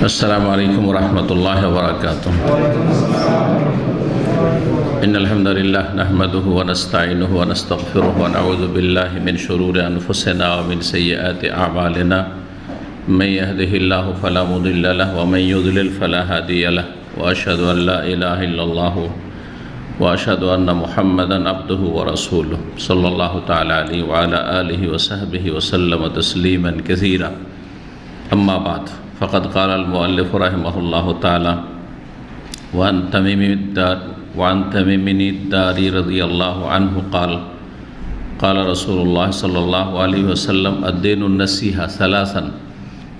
السلام عليكم ورحمة الله وبركاته. إن الحمد لله نحمده ونستعينه ونستغفره ونعوذ بالله من شرور أنفسنا ومن سيئات أعمالنا. من يهده الله فلا مضل له ومن يضلل فلا هادي له وأشهد أن لا إله إلا الله وأشهد أن محمدا عبده ورسوله صلى الله تعالى عليه وعلى آله وصحبه وسلم تسليما كثيرا. أما بعد فقد قال المؤلف رحمه الله تعالى وعن تميم الداري رضي الله عنه قال رسول الله صلى الله عليه وسلم الدين النصيحة ثلاثا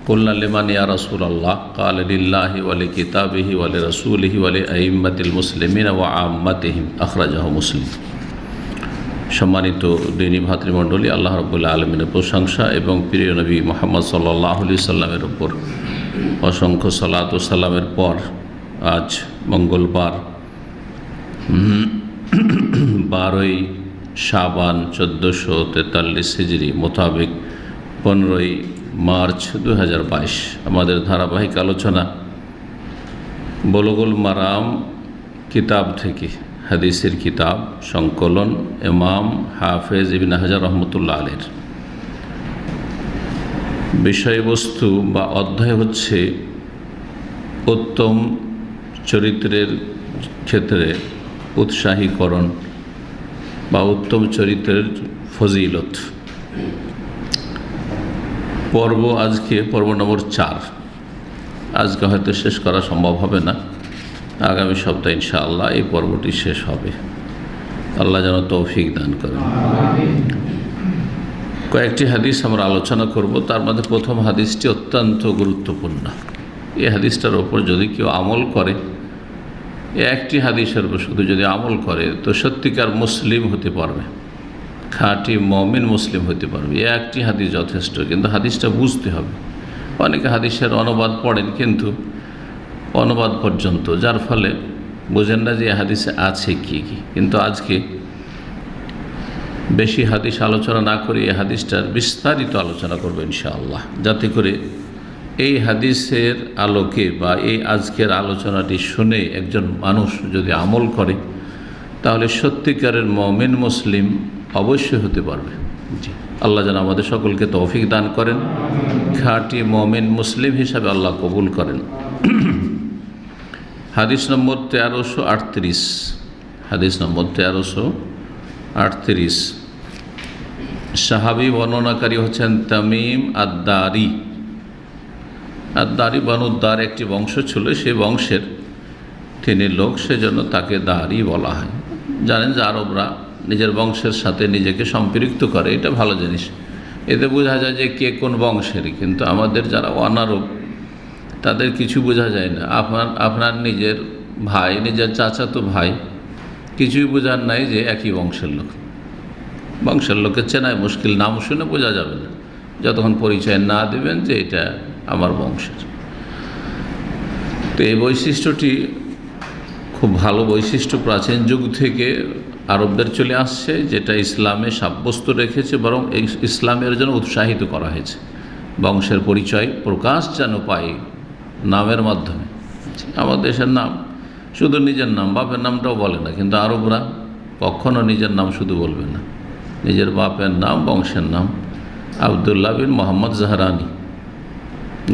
قلنا لمن يا رسول الله قال لله ولكتابه ولرسوله ولأئمة المسلمين وعامتهم أخرجه مسلم. সম্মানিত দিনী ভাতৃমণ্ডলী, আল্লাহ রাব্বুল আলামিনের প্রশংসা এবং প্রিয় নবী মুহাম্মদ সাল্লাল্লাহু আলাইহি সাল্লামের উপর অসংখ্য সালাত ও সালামের পর আজ মঙ্গলবার 12ই শাবান 1443 হিজরি মোতাবেক 15ই মার্চ 2022 আমাদের ধারাবাহিক আলোচনা বুলুগুল মারাম কিতাব থেকে হাদিসের কিতাব সংকলন ইমাম হাফেজ ইবনে হাজার রহমতুল্লাহ আলাইহির বিষয়বস্তু বা অধ্যায় হচ্ছে উত্তম চরিত্রের ক্ষেত্রে উৎসাহীকরণ বা উত্তম চরিত্রের ফজিলত। আজকে পর্ব নম্বর 4। আজকে হয়তো শেষ করা সম্ভব হবে না, আগামী সপ্তাহে ইনশাআল্লাহ এই পর্বটি শেষ হবে। আল্লাহ যেন তৌফিক দান করেন। কয়েকটি হাদিস আমরা আলোচনা করব, তার মধ্যে প্রথম হাদিসটি অত্যন্ত গুরুত্বপূর্ণ। এই হাদিসটার ওপর যদি কেউ আমল করে, একটি হাদিসের উপর শুধু যদি আমল করে, তো সত্যিকার মুসলিম হতে পারবে, খাঁটি মুমিন মুসলিম হতে পারবে। একটি হাদিস যথেষ্ট, কিন্তু হাদিসটা বুঝতে হবে। অনেকে হাদিসের অনুবাদ পড়েন কিন্তু অনুবাদ পর্যন্ত, যার ফলে বোঝেন না যে হাদিসে আছে কি কি। কিন্তু আজকে বেশি হাদিস আলোচনা না করে এই হাদিসটার বিস্তারিত আলোচনা করব ইনশাআল্লাহ, যাতে করে এই হাদিসের আলোকে বা এই আজকের আলোচনাটি শুনে একজন মানুষ যদি আমল করে, তাহলে সত্যিকারের মুমিন মুসলিম অবশ্যই হতে পারবে। জি, আল্লাহ যেন আমাদের সকলকে তৌফিক দান করেন, খাঁটি মুমিন মুসলিম হিসাবে আল্লাহ কবুল করেন। হাদিস নম্বর 1338। হাদিস নম্বর 1338। সাহাবী বর্ণনাকারী হচ্ছেন তামিম আদ-দারি। আদ-দারি বানুদ্দার একটি বংশ ছিল, সেই বংশের তিনি লোক, সেজন্য তাকে দারি বলা হয়। জানেন যে আরবরা নিজের বংশের সাথে নিজেকে সম্পৃক্ত করে, এটা ভালো জিনিস। এতে বোঝা যায় যে কে কোন বংশেরই। কিন্তু আমাদের যারা অনারব, তাদের কিছু বোঝা যায় না। আপনার নিজের ভাই, নিজের চাচাতো ভাই, কিছুই বোঝার নাই যে একই বংশের লোক। বংশের লোকের চেনায় মুশকিল, নাম শুনে বোঝা যাবে না যতক্ষণ পরিচয় না দেবেন যে এটা আমার বংশের। তো এই বৈশিষ্ট্যটি খুব ভালো বৈশিষ্ট্য, প্রাচীন যুগ থেকে আরবদের চলে আসছে, যেটা ইসলামে সাব্যস্ত রেখেছে, বরং এই ইসলামের জন্য উৎসাহিত করা হয়েছে। বংশের পরিচয় প্রকাশ যেন পায় নামের মাধ্যমে। আমাদের দেশের নাম শুধু নিজের নাম, বাপের নামটাও বলে না, কিন্তু আরবরা কখনও নিজের নাম শুধু বলবে না, নিজের বাপের নাম, বংশের নাম। আবদুল্লাহ বিন মোহাম্মদ জাহরানি,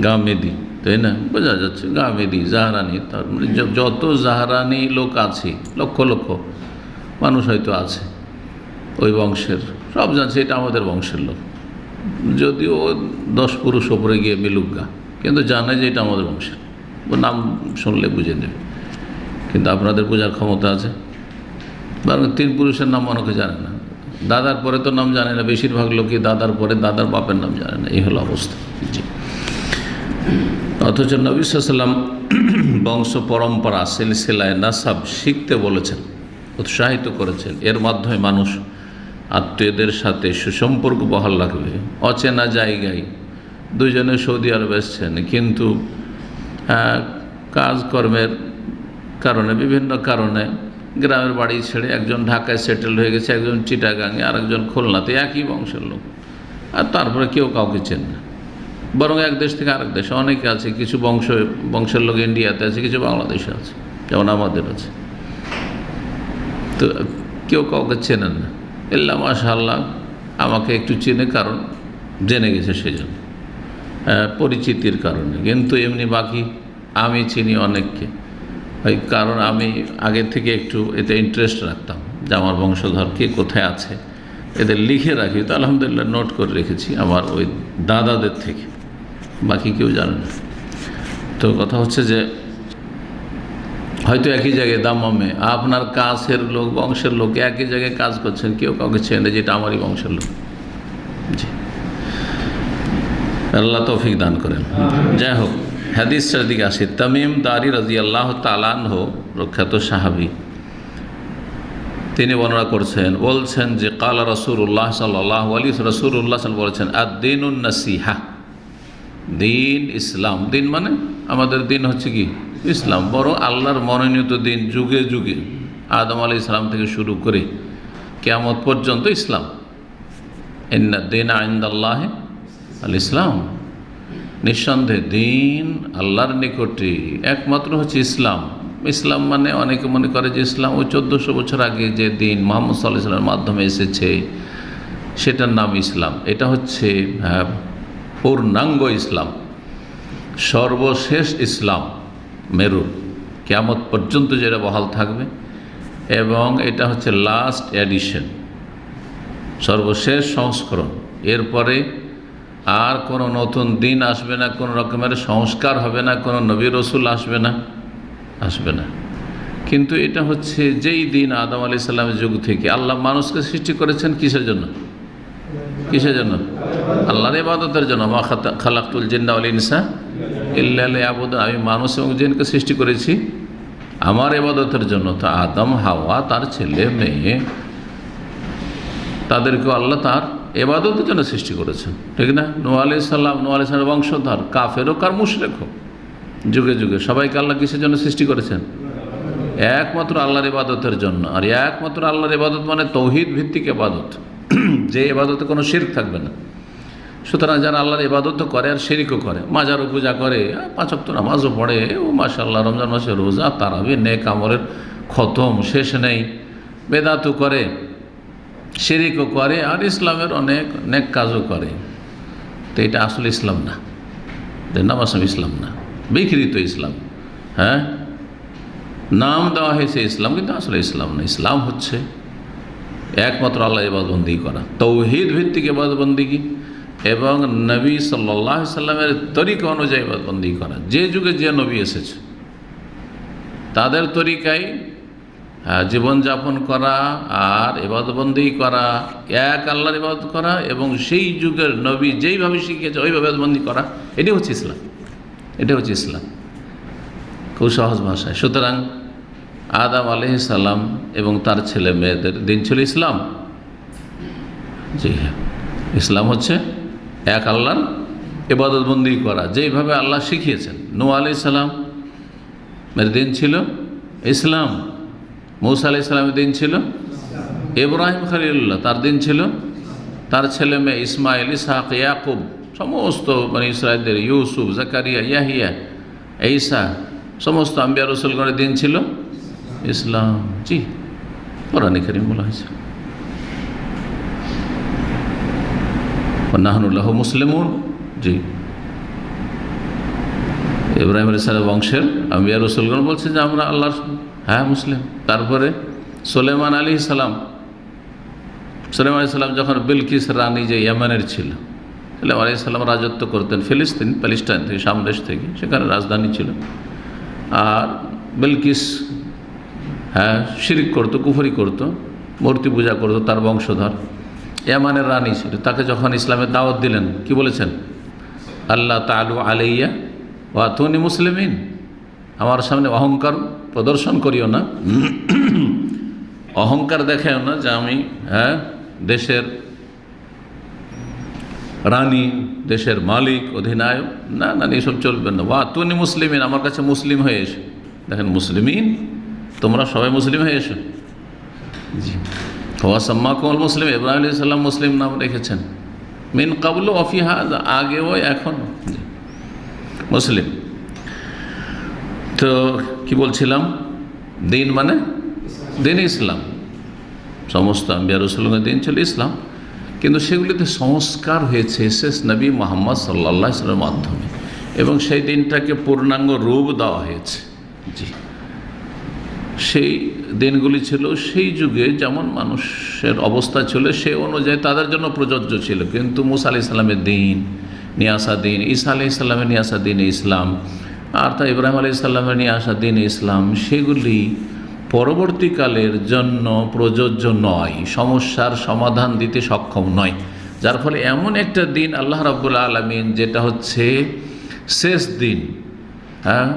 গামেদি, তাই না? বোঝা যাচ্ছে গামেদি, জাহরানি। তার মানে যত জাহরানি লোক আছে, লক্ষ লক্ষ মানুষ হয়তো আছে ওই বংশের, সব জানছে এটা আমাদের বংশের লোক। যদিও 10 পুরুষ ওপরে গিয়ে মিলুক কিন্তু জানে যে এটা আমাদের বংশের। ও নাম শুনলে বুঝে নেবে, কিন্তু আপনাদের বোঝার ক্ষমতা আছে। বরং 3 পুরুষের নাম অনেকে জানে না, দাদার পরে তো নাম জানে না। বেশিরভাগ লোকই দাদার পরে দাদার বাপের নাম জানে না, এই হলো অবস্থা। জি, অথচ নবী সাল্লাল্লাহু আলাইহি ওয়াসাল্লাম বংশ পরম্পরা, সিলসিলায়ে নাসাব শিখতে বলেছেন, উৎসাহিত করেছেন। এর মাধ্যমে মানুষ আত্মীয়দের সাথে সুসম্পর্ক বহাল রাখবে। অচেনা জায়গায় দুজনে সৌদি আরব এসছেন, কিন্তু কাজকর্মের কারণে, বিভিন্ন কারণে গ্রামের বাড়ি ছেড়ে একজন ঢাকায় সেটেল হয়ে গেছে, একজন চিটাগাঙে, আর একজন খুলনাতে, একই বংশের লোক, আর তারপরে কেউ কাউকে চেনে না। বরং এক দেশ থেকে আরেক দেশে অনেকে আছে, কিছু বংশের লোক ইন্ডিয়াতে আছে, কিছু বাংলাদেশে আছে, যেমন আমাদের আছে। তো কেউ কাউকে চেনেন না, ইল্লা মাশাআল্লাহ আমাকে একটু চেনে, কারণ জেনে গেছে সেজন্য, পরিচিতির কারণে। কিন্তু এমনি বাকি আমি চিনি অনেককে, ওই কারণ আমি আগে থেকে একটু এতে ইন্টারেস্ট রাখতাম যে আমার বংশধর কে কোথায় আছে, এদের লিখে রাখি। তো আলহামদুলিল্লাহ নোট করে রেখেছি আমার ওই দাদাদের থেকে, বাকি কেউ জানে না। তো কথা হচ্ছে যে হয়তো একই জায়গায় দাম্মামে আপনার কাছের লোক, বংশের লোক একই জায়গায় কাজ করছেন, কেউ কাউকে চেনে যেটা আমারই বংশের লোক। জি, আল্লাহ তৌফিক দান করেন। যাই হোক, হাদিসের দিকে আসি। তামিম দারি রাদিয়াল্লাহু তাআলা আনহু, প্রখ্যাত সাহাবী, তিনি বর্ণনা করছেন, বলছেন যে কালা রাসূলুল্লাহ সাল্লাল্লাহু আলাইহি ওয়াসাল্লাম, রাসূলুল্লাহ সাল্লাল্লাহু বলেছেন, আদ-দীনুন নাসিহা, দিন ইসলাম। দিন মানে আমাদের দিন হচ্ছে কি? ইসলাম। বড় আল্লাহর মনোনীত দিন, যুগে যুগে আদম আলাইহিস সালাম থেকে শুরু করে কিয়ামত পর্যন্ত ইসলাম। ইন্না দীনা ইনদাল্লাহি আল ইসলাম, নিঃসন্দেহে দিন আল্লাহর নিকটে একমাত্র হচ্ছে ইসলাম। ইসলাম মানে অনেকে মনে করে যে ইসলাম ওই 1400 বছর আগে যে দিন মুহাম্মদ সাল্লাল্লাহু আলাইহি ওয়াসাল্লামের মাধ্যমে এসেছে সেটার নাম ইসলাম। এটা হচ্ছে পূর্ণাঙ্গ ইসলাম, সর্বশেষ ইসলাম, মেরু, কিয়ামত পর্যন্ত যেটা বহাল থাকবে। এবং এটা হচ্ছে লাস্ট এডিশন, সর্বশেষ সংস্করণ। এরপরে আর কোনো নতুন দিন আসবে না, কোনো রকমের সংস্কার হবে না, কোনো নবী রসুল আসবে না। কিন্তু এটা হচ্ছে যেই দিন আদম আলাইহিস সালামের যুগ থেকে আল্লাহ মানুষকে সৃষ্টি করেছেন কিসের জন্য? আল্লাহর ইবাদতের জন্য। মা খালাকতুল জিন্না ওয়াল ইনসা ইল্লা লিয়াবুদুন, আমি মানুষ এবং জিনকে সৃষ্টি করেছি আমার ইবাদতের জন্য। তো আদম, হাওয়া, তার ছেলে মেয়ে, তাদেরকেও আল্লাহ তার ইবাদতের জন্য সৃষ্টি করেছেন, ঠিক না? নূহ আলাইহিস সালামের বংশধর, কাফের হোক আর মুশরিক হোক, যুগে যুগে সবাইকে আল্লাহ কিসের জন্য সৃষ্টি করেছেন? একমাত্র আল্লাহর ইবাদতের জন্য। আর একমাত্র আল্লাহর ইবাদত মানে তৌহিদ ভিত্তিক ইবাদত, যে ইবাদতে কোনো শিরক থাকবে না। সুতরাং যারা আল্লাহর ইবাদত করে আর শিরকও করে, মাজারও পূজা করে, 5 ওয়াক্ত নামাজও পড়ে, ও মাশাআল্লাহ রমজান মাসে রোজা, তারাবি, নেক আমলের খতম শেষ নেই, বেদাতও করে, শিরকও করে, আর ইসলামের অনেক নেক কাজও করে। তো এটা আসলে ইসলাম না, নাম আসলে ইসলাম না, বিকৃত ইসলাম। হ্যাঁ, নাম দেওয়া হয়েছে ইসলাম, কিন্তু আসলে ইসলাম না। ইসলাম হচ্ছে একমাত্র আল্লাহর ইবাদতবন্দি করা, তৌহিদ ভিত্তিক ইবাদতবন্দি, এবং নবী সাল্লাল্লাহু আলাইহি সাল্লামের তরিকা অনুযায়ী ইবাদতবন্দি করা। যে যুগে যে নবী এসেছে তাদের তরিকায় জীবনযাপন করা আর ইবাদতবন্দি করা, এক আল্লাহর ইবাদত করা, এবং সেই যুগের নবী যেইভাবে শিখিয়েছে ওইভাবে ইবাদতবন্দি করা, এটাই হচ্ছে ইসলাম। খুব সহজ ভাষায়। সুতরাং আদম আলাইহিস সালাম এবং তার ছেলে মেয়েদের দিন ছিল ইসলাম। জি হ্যাঁ, ইসলাম হচ্ছে এক আল্লাহর ইবাদতবন্দি করা, যেইভাবে আল্লাহ শিখিয়েছেন। নূহ আলাইহিস সালামের দিন ছিল ইসলাম, মূসা আলাইহিস সালামের দিন ছিল, ইব্রাহিম খলিলুল্লাহ তার দিন ছিল, তার ছেলে মেয়ে ইসমাইল, ইসহাক, ইয়াকুব, সমস্ত মানে ইসরায়েলদের, ইউসুফ, জাকারিয়া, ইয়াহিয়া, ঈসা, সমস্ত আম্বিয়া রসুলগণের দিন ছিল ইসলাম। জি, কোরআনে কারীম বলা হয়েছে নাহনু লাহু মুসলিমুন। জি, ইব্রাহিম আলাইহিস সালাম বংশের আম্বিয়া রসুলগণ বলছে যে আমরা আল্লাহর মুসলিম। তারপরে সুলাইমান আলাইহিস সালাম যখন বিলকিস রানী যে ইয়ামানের ছিল, সুলাইমান আলাইহিস সালাম রাজত্ব করতেন প্যালেস্টাইন থেকে, শাম দেশ থেকে, সেখানে রাজধানী ছিল। আর বিলকিস শিরক করতো, কুফরি করতো, মূর্তি পূজা করতো, তার বংশধর ইয়ামানের রানী ছিল। তাকে যখন ইসলামের দাওয়াত দিলেন, কি বলেছেন? আল্লাহ তাআলু আলাইয়া ওয়াতুনি মুসলিমিন, আমার সামনে অহংকার প্রদর্শন করিও না, অহংকার দেখাও না যে আমি দেশের রানী, দেশের মালিক, অধিনায়ক, না না, এসব চলবে না। ওয়াতুনি মুসলিমিন, আমার কাছে মুসলিম হয়ে এসো। দেখেন, মুসলিমিন, তোমরা সবাই মুসলিম হয়ে এসো। জি, ওয়া সাম্মাকুমুল মুসলিম, ইব্রাহিম আলাইহিস সালাম মুসলিম নাম রেখেছেন। মিন কাবলু ওয়া ফি হাযা, আগেও এখনো। মুসলিম। তো কি বলছিলাম, দিন মানে দিন ইসলাম, সমস্ত আম্বিয়া রাসূলগণের দিন ছিল ইসলাম, কিন্তু সেগুলিতে সংস্কার হয়েছে শেষ নবী মুহাম্মদ সাল্লাল্লাহু আলাইহি ওয়াসাল্লামের মাধ্যমে, এবং সেই দিনটাকে পূর্ণাঙ্গ রূপ দেওয়া হয়েছে। জি, সেই দিনগুলি ছিল সেই যুগে যেমন মানুষের অবস্থা ছিল সে অনুযায়ী তাদের জন্য প্রযোজ্য ছিল, কিন্তু মুসা আলাইহিস সালামের দিন নিয়ে আসা দিন, ঈসা আলাইহিস সালামের নিয়ে আসা দিন ইসলাম, আর তা ইব্রাহিম আলাইহিস সালামের নিয়ে আসা দিন ইসলাম, সেগুলি পরবর্তীকালের জন্য প্রযোজ্য নয়, সমস্যার সমাধান দিতে সক্ষম নয়। যার ফলে এমন একটা দিন আল্লাহ রাব্বুল আলামিন, যেটা হচ্ছে শেষ দিন, হ্যাঁ,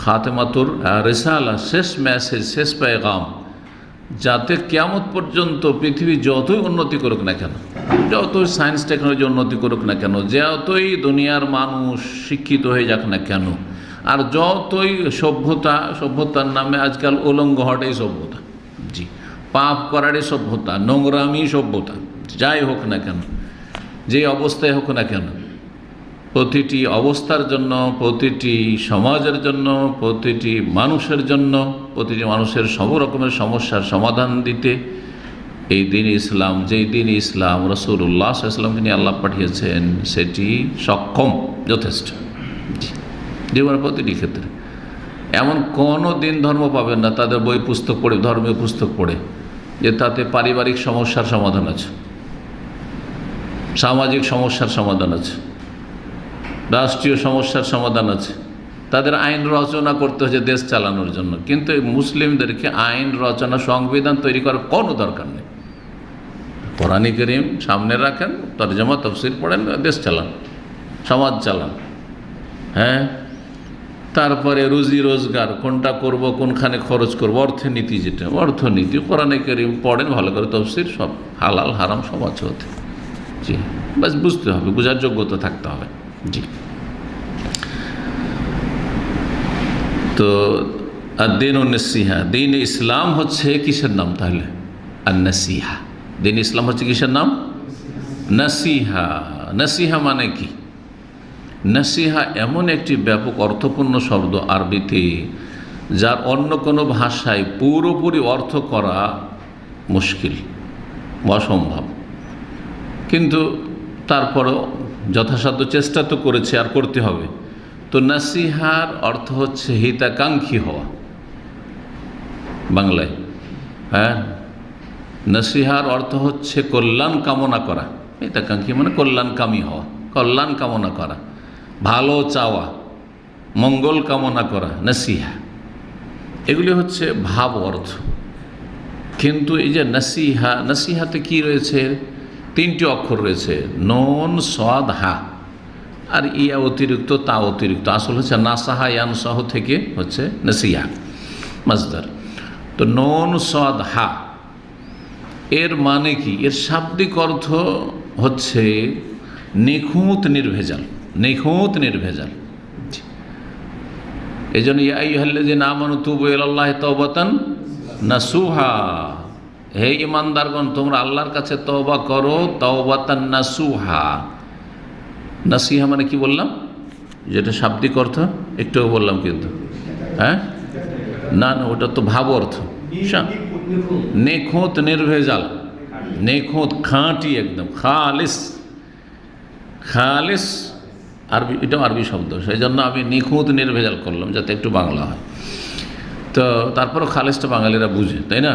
খাতেমাতুর রিসালা, শেষ মেসেজ, শেষ পেগাম, যাতে কিয়ামত পর্যন্ত পৃথিবী যতই উন্নতি করুক না কেন, যতই সায়েন্স টেকনোলজি উন্নতি করুক না কেন, যতই দুনিয়ার মানুষ শিক্ষিত হয়ে যাক না কেন, আর যতই সভ্যতার নামে আজকাল উলঙ্গ হটাই সভ্যতা, জি, পাপ করারই সভ্যতা, নোংরামি সভ্যতা, যাই হোক না কেন, যে অবস্থায় হোক না কেন, প্রতিটি অবস্থার জন্য, প্রতিটি সমাজের জন্য, প্রতিটি মানুষের জন্য, প্রতিটি মানুষের সব রকমের সমস্যার সমাধান দিতে এই দিন ইসলাম, যেই দিন ইসলাম রাসূলুল্লাহ সাল্লাল্লাহু আলাইহি ওয়াসাল্লামকে নিয়ে আল্লাহ পাঠিয়েছেন, সেটি সক্ষম, যথেষ্ট। জীবনের প্রতিটি ক্ষেত্রে এমন কোনো দিন ধর্ম পাবেন না তাদের বই পুস্তক পড়ে, ধর্মীয় পুস্তক পড়ে, যে তাতে পারিবারিক সমস্যার সমাধান আছে, সামাজিক সমস্যার সমাধান আছে, রাষ্ট্রীয় সমস্যার সমাধান আছে। তাদের আইন রচনা করতে হচ্ছে দেশ চালানোর জন্য, কিন্তু এই মুসলিমদেরকে আইন রচনা, সংবিধান তৈরি করার কোনো দরকার নেই। কোরআন কারীম সামনে রাখেন, তরজমা তাফসীর পড়েন, দেশ চালান, সমাজ চালান। হ্যাঁ, তারপরে রুজি রোজগার কোনটা করব, কোনখানে খরচ করব, অর্থনীতি, যেটা অর্থনীতি কোরআন কারীম পড়েন ভালো করে, তাফসীর সব, হালাল হারাম সব আছে ওতে। জি, বাস বুঝতে হবে, বোঝার যোগ্যতা থাকতে হবে। জি, তো আদ-দীন আন-নাসিহা, দিন ইসলাম হচ্ছে কিসের নাম তাহলে? আন-নাসিহা। দিন ইসলাম হচ্ছে কিসের নাম? নাসিহা। নাসিহা মানে কি? নাসিহা এমন একটি ব্যাপক অর্থপূর্ণ শব্দ আরবিতে, যার অন্য কোনো ভাষায় পুরোপুরি অর্থ করা মুশকিল, অসম্ভব, কিন্তু তারপরও যথাসাধ্য চেষ্টা তো করেছে, আর করতে হবে। তো নাসিহার অর্থ হচ্ছে হিতাকাঙ্ক্ষী হওয়া বাংলায়। হ্যাঁ, নাসিহার অর্থ হচ্ছে কল্যাণ কামনা করা। হিতাকাঙ্ক্ষী মানে কল্যাণকামী হওয়া, কল্যাণ কামনা করা, ভালো চাওয়া, মঙ্গল কামনা করা, নাসিহা। এগুলি হচ্ছে ভাব অর্থ। কিন্তু এই যে নাসিহা, নাসিহাতে কি রয়েছে? তিনটি অক্ষর রয়েছে, নুন, সাদ, হা, আর ইয়া অতিরিক্ত, তা অতিরিক্ত। আসল হচ্ছে নাসাহা, ইয়ানসাহ থেকে হচ্ছে নাসিহা মাজদার। তো নুন, সাদ, হা এর মানে কি? এর শাব্দিক অর্থ হচ্ছে নিখুঁত নির্ভেজাল, নিখুঁত নির্ভেজাল। এই জন্য ইয়া আইয়ুহাল্লাযীনা আমানু তুবু ইলাল্লাহি তাওবাতান নাসুহা, হে ইমানদারগণ তোমরা আল্লাহর কাছে তওবা করো, তাওবাতান নাসুহা। নাসিহা মানে কি বললাম? যেটা শাব্দিক অর্থ একটু বললাম, কিন্তু হ্যাঁ, না না, ওটা তো ভাব অর্থ। নিখুঁত নির্ভেজাল, নিখুঁত খাঁটি, একদম খালিস। খালিস আরবি, এটাও আরবি শব্দ, সেই জন্য আমি নিখুঁত নির্ভেজাল করলাম যাতে একটু বাংলা হয়। তো তারপরও খালিসটা বাঙালিরা বুঝে, তাই না?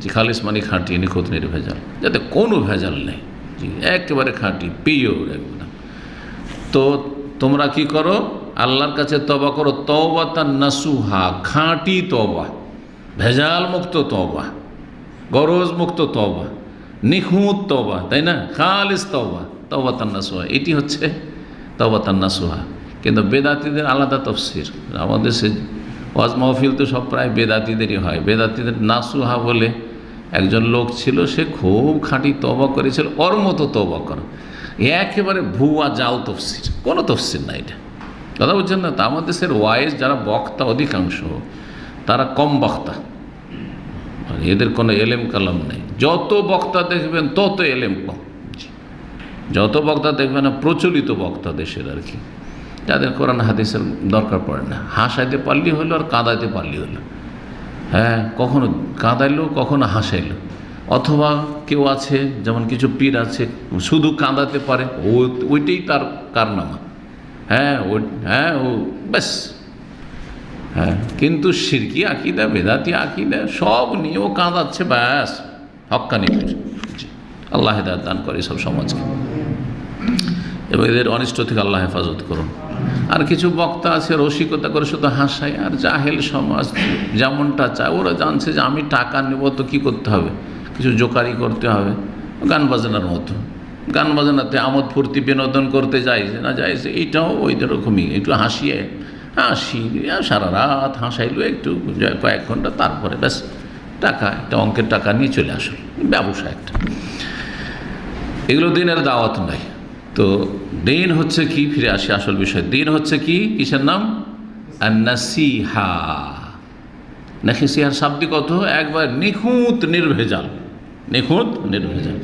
যে খালিস মানে খাঁটি, নিখুঁত নির্ভেজাল, যাতে কোনো ভেজাল নেই, জি, একেবারে খাঁটি, পিওর একদম। তো তোমরা কি করো? আল্লাহর কাছে তওবা করো, তাওবাতান নাসুহা, খাঁটি তওবা, ভেজাল মুক্ত তওবা, গরজ মুক্ত তওবা, নিখুঁত তওবা, তাই না? খালিস তওবা, তাওবাতান নাসুহা, এটি হচ্ছে তাওবাতান নাসুহা। কিন্তু বেদাতীদের আলাদা তাফসীর। আমাদের সে ওয়াজ মাহফিল তো সব প্রায় বেদাতীদেরই হয়। বেদাতীদের নাসুহা বলে একজন লোক ছিল, সে খুব খাঁটি তওবা করেছিল, ওর মতো তওবা করা, একেবারে ভুয়া জাল তফসির, কোনো তফসির না। এটা কথা বলছেন না? তা আমাদের দেশের ওয়াইজ যারা বক্তা অধিকাংশ, তারা কম বক্তা, এদের কোনো এলেম কালাম নেই। যত বক্তা দেখবেন তত এলেম কম। যত বক্তা দেখবে না প্রচলিত বক্তা দেশের আর কি, যাদের কোরআন হাদিসের দরকার পড়ে না, হাসাইতে পারলি হলো আর কাঁদাইতে পারলি হলো। হ্যাঁ, কখনো কাঁদাইলো কখনো হাসাইলো। অথবা কেউ আছে, যেমন কিছু পীর আছে, শুধু কাঁদাতে পারে, ওইটাই তার কারনামা। হ্যাঁ ও ব্যাস। হ্যাঁ, কিন্তু শিরকি আকিদা, বেদাতি আকিদা সব নিয়েও কাঁদাচ্ছে, ব্যাস হক্কানি পীর। আল্লাহ হেদায়েত দান করে সব সমাজকে, এবং এদের অনিষ্ট থেকে আল্লাহ হেফাজত করুন। আর কিছু বক্তা আছে রসিকতা করে শুধু হাসায়, আর জাহেল সমাজ যেমনটা চায়, ওরা জানছে যে আমি টাকা নেব তো কী করতে হবে, কিছু জোকারি করতে হবে, গান বাজনার মতো। গান বাজনাতে আমোদ ফুর্তি বিনোদন করতে যাইছে না যাইছে, এইটাও ওই রকমই, একটু হাসি সারা রাত হাসাইলো একটু কয়েক ঘন্টা, তারপরে ব্যাস টাকা, একটা অঙ্কের টাকা নিয়ে চলে আসো, ব্যবসা একটা। এগুলো দিনের দাওয়াত নাই। তো দিন হচ্ছে কি, ফিরে আসি আসল বিষয়। দিন হচ্ছে কি, কিসের নাম? নাসিহা। নাসিহার শাব্দিক অর্থ একবার নিখুঁত নির্ভেজাল, নিখুঁত নির্ভেজাল।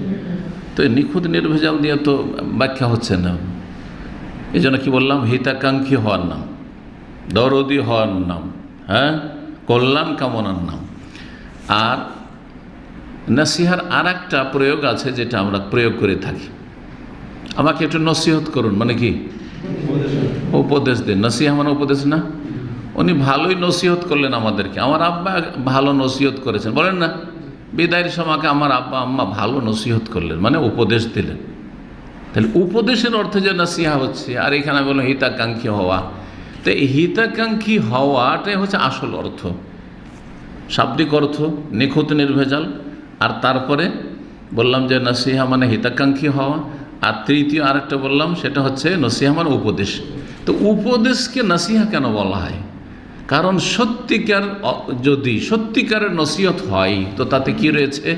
তো নিখুঁত নির্ভেজাল দিয়ে তো ব্যাখ্যা হচ্ছে না, এই জন্য কী বললাম, হিতাকাঙ্ক্ষী হওয়ার নাম, দরদি হওয়ার নাম, হ্যাঁ, কল্যাণ কামনার নাম। আর নাসিহার আর একটা প্রয়োগ আছে যেটা আমরা প্রয়োগ করে থাকি, আমাকে একটু নসিহত করুন, মানে কি উপদেশ দিন। নসিহা মানে উপদেশ না? উনি ভালোই নসিহত করলেন আমাদেরকে, আমার আব্বা ভালো নসিহত করেছেন, বলেন না, বিদায়ের সময়কে আমার আব্বা আম্মা ভালো নসিহত করলেন, মানে উপদেশ দিলেন। তাহলে উপদেশের অর্থে যে নসিহা হচ্ছে, আর এখানে বললাম হিতাকাঙ্ক্ষী হওয়া। তো এই হিতাকাঙ্ক্ষী হওয়াটাই হচ্ছে আসল অর্থ, শাব্দিক অর্থ নিখুঁত নির্ভেজাল। আর তারপরে বললাম যে নসিহা মানে হিতাকাঙ্ক্ষী হওয়া, আর তৃতীয় আরেকটা বললাম সেটা হচ্ছে নসিহা মানে উপদেশ। তো উপদেশকে নসিহা কেন বলা হয়? কারণ সত্যিকারের নসিহত হয় তো তাতে কি রয়েছে?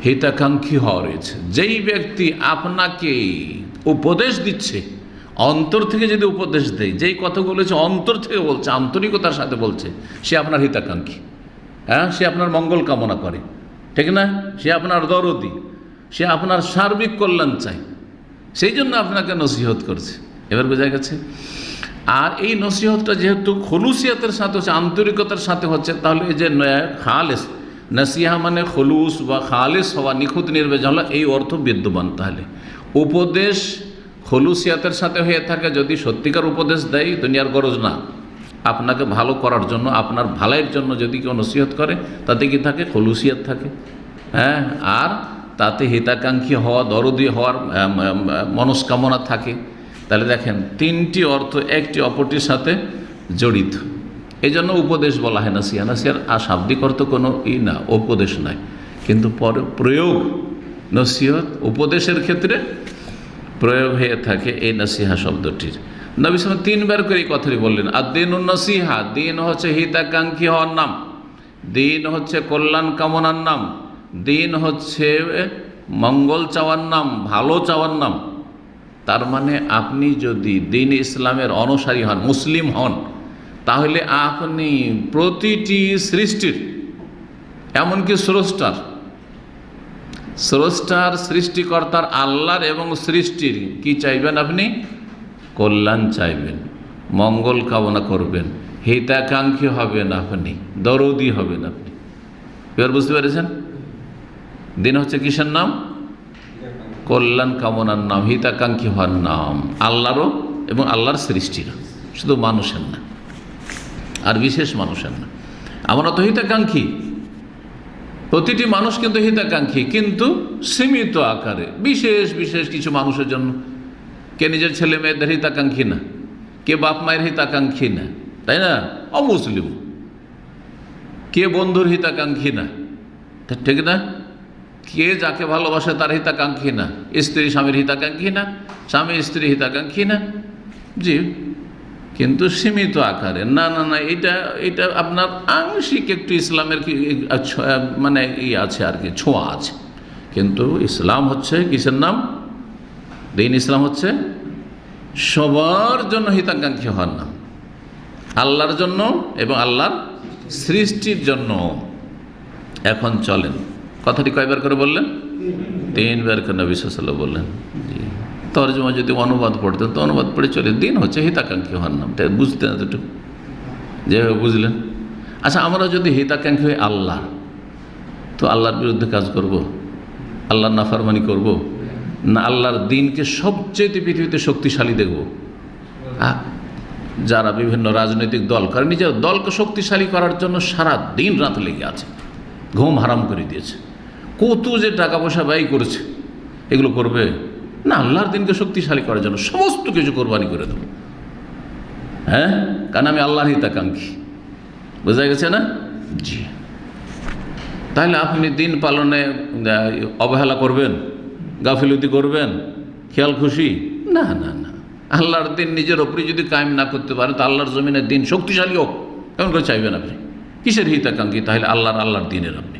হিতাকাঙ্ক্ষী হওয়া রয়েছে। যেই ব্যক্তি আপনাকে উপদেশ দিচ্ছে, অন্তর থেকে যদি উপদেশ দেয়, যেই কথাগুলো হচ্ছে অন্তর থেকে বলছে, আন্তরিকতার সাথে বলছে, সে আপনার হিতাকাঙ্ক্ষী। হ্যাঁ, সে আপনার মঙ্গল কামনা করে, ঠিক না? সে আপনার দরদি, সে আপনার সার্বিক কল্যাণ চায়, সেই জন্য আপনাকে নসিহত করছে। এবার বোঝা গেছে? আর এই নসিহতটা যেহেতু খলুসিয়াতের সাথে হচ্ছে, আন্তরিকতার সাথে হচ্ছে, তাহলে এই যে খালেস নসিহা মানে খলুস বা খালেস হওয়া, নিখুঁত নির্ভেজাল, এই অর্থ বিদ্যমান। তাহলে উপদেশ খলুসিয়াতের সাথে হয়ে থাকে, যদি সত্যিকার উপদেশ দেয়, দুনিয়ার গরজ না, আপনাকে ভালো করার জন্য, আপনার ভালাইয়ের জন্য যদি কেউ নসিহত করে, তাতে কি থাকে? খলুসিয়াত থাকে। হ্যাঁ, আর তাতে হিতাকাঙ্ক্ষী হওয়া, দরদি হওয়ার মনস্কামনা থাকে। তাহলে দেখেন, তিনটি অর্থ একটি অপরটির সাথে জড়িত। এই জন্য উপদেশ বলা হয় নসিহা। নসিহার শাব্দিক অর্থ কোনো না, উপদেশ নাই, কিন্তু পরে প্রয়োগ নসিহত উপদেশের ক্ষেত্রে প্রয়োগ হয়ে থাকে এই নসিহা শব্দটির। নবী সাল্লাল্লাহু আলাইহি ওয়াসাল্লাম 3 বার করে এই কথাটি বললেন। আর দিনুন নসিহা, দিন হচ্ছে হিতাকাঙ্ক্ষী হওয়ার নাম, দিন হচ্ছে কল্যাণ কামনার নাম, দিন হচ্ছে মঙ্গল চাওয়ার নাম, ভালো চাওয়ার নাম। তার মানে আপনি যদি দিন ইসলামের অনুসারী হন, মুসলিম হন, তাহলে আপনি প্রতিটি সৃষ্টির, এমনকি স্রষ্টার সৃষ্টিকর্তার আল্লাহর এবং সৃষ্টির কি চাইবেন? আপনি কল্যাণ চাইবেন, মঙ্গল কামনা করবেন, হিতাকাঙ্ক্ষী হবেন, আপনি দরদি হবেন। আপনি এবার বুঝতে পেরেছেন? দিন হচ্ছে কিসের নাম? কল্যাণ কামনার নাম, হিতাকাঙ্ক্ষী হওয়ার নাম, আল্লাহরও এবং আল্লাহর সৃষ্টিরও, শুধু মানুষের না, আর বিশেষ মানুষের না। আমরা তো হিতাকাঙ্ক্ষী, প্রতিটি মানুষ কিন্তু হিতাকাঙ্ক্ষী, কিন্তু সীমিত আকারে, বিশেষ বিশেষ কিছু মানুষের জন্য। কে নিজের ছেলে মেয়েদের হিতাকাঙ্ক্ষী না, কে বাপ মায়ের হিতাকাঙ্ক্ষী না, তাই না? অমুসলিম। কে বন্ধুর হিতাকাঙ্ক্ষী না, ঠিক না? কে যাকে ভালোবাসে তার হিতাকাঙ্ক্ষী না, স্ত্রী স্বামীর হিতাকাঙ্ক্ষী না, স্বামী স্ত্রী হিতাকাঙ্ক্ষী না। জি, কিন্তু সীমিত আকারে। না না না, এটা আপনার আংশিক একটু ইসলামের মানে আছে আর কি, ছোঁয়া আছে। কিন্তু ইসলাম হচ্ছে কিসের নাম? দিন ইসলাম হচ্ছে সবার জন্য হিতাকাঙ্ক্ষী হওয়ার নাম, আল্লাহর জন্য এবং আল্লাহর সৃষ্টির জন্য। এখন চলেন, কথাটি কয়বার করে বললেন? 3 বার নবী সাল্লাল্লাহু আলাইহি ওয়াসাল্লাম বললেন। জি, তরজমা যদি অনুবাদ পড়তেন তো অনুবাদ পড়ে চলে, দিন হচ্ছে হিতাকাঙ্ক্ষী হওয়ার নাম, তাই বুঝতেন এতটুকু যেভাবে বুঝলেন। আচ্ছা, আমরা যদি হিতাকাঙ্ক্ষী হই আল্লাহ, তো আল্লাহর বিরুদ্ধে কাজ করব, আল্লাহর নাফরমানি করব, না আল্লাহর দিনকে সবচেয়ে পৃথিবীতে শক্তিশালী দেখব? যারা বিভিন্ন রাজনৈতিক দল করে নিজের দলকে শক্তিশালী করার জন্য সারা দিন রাত লেগে আছে, ঘুম হারাম করে দিয়েছে, কত যে টাকা পয়সা ব্যয় করেছে, এগুলো করবে না? আল্লাহর দিনকে শক্তিশালী করার জন্য সমস্ত কিছু কোরবানি করে দেবো। হ্যাঁ, কারণ আমি আল্লাহর হিতাকাঙ্ক্ষী। বোঝা গেছে না? জি। তাহলে আপনি দিন পালনে অবহেলা করবেন, গাফিলতি করবেন, খেয়াল খুশি? না না না, আল্লাহর দিন নিজের ওপরে যদি কায়েম না করতে পারেন তো আল্লাহর জমিনের দিন শক্তিশালী হোক কেমন করে চাইবেন আপনি? কিসের হিতাকাঙ্ক্ষী তাহলে আল্লাহর দিনের? আপনি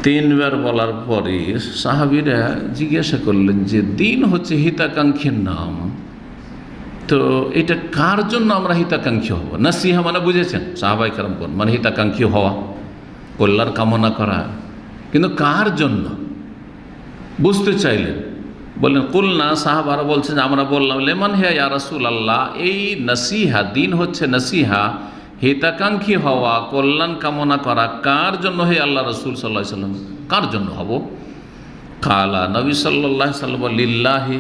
3 বার বলার পরে সাহাবীরা জিজ্ঞাসা করলেন যে দিন হচ্ছে হিতাকাঙ্ক্ষীর নাম, তো এটা কার জন্য আমরা হিতাকাঙ্ক্ষী হব? নাসিহা মানে বুঝেছেন সাহাবায়ে কেরাম, মানে হিতাকাঙ্ক্ষী হওয়া, কল্যাণ কামনা করা, কিন্তু কার জন্য বুঝতে চাইলেন। বললেন কুলনা, সাহাবারা বলছেন আমরা বললাম লেমান হে ইয়া রাসূলুল্লাহ, এই নাসিহা, দিন হচ্ছে নাসিহা, হিতাকাঙ্ক্ষী হওয়া, কল্যাণ কামনা করা কার জন্য হে আল্লাহ রাসূল সাল্লাল্লাহু আলাইহি ওয়াসাল্লাম, কার জন্য হব? কালা, নবী সাল্লাল্লাহু আলাইহি ওয়াসাল্লাম লিল্লাহি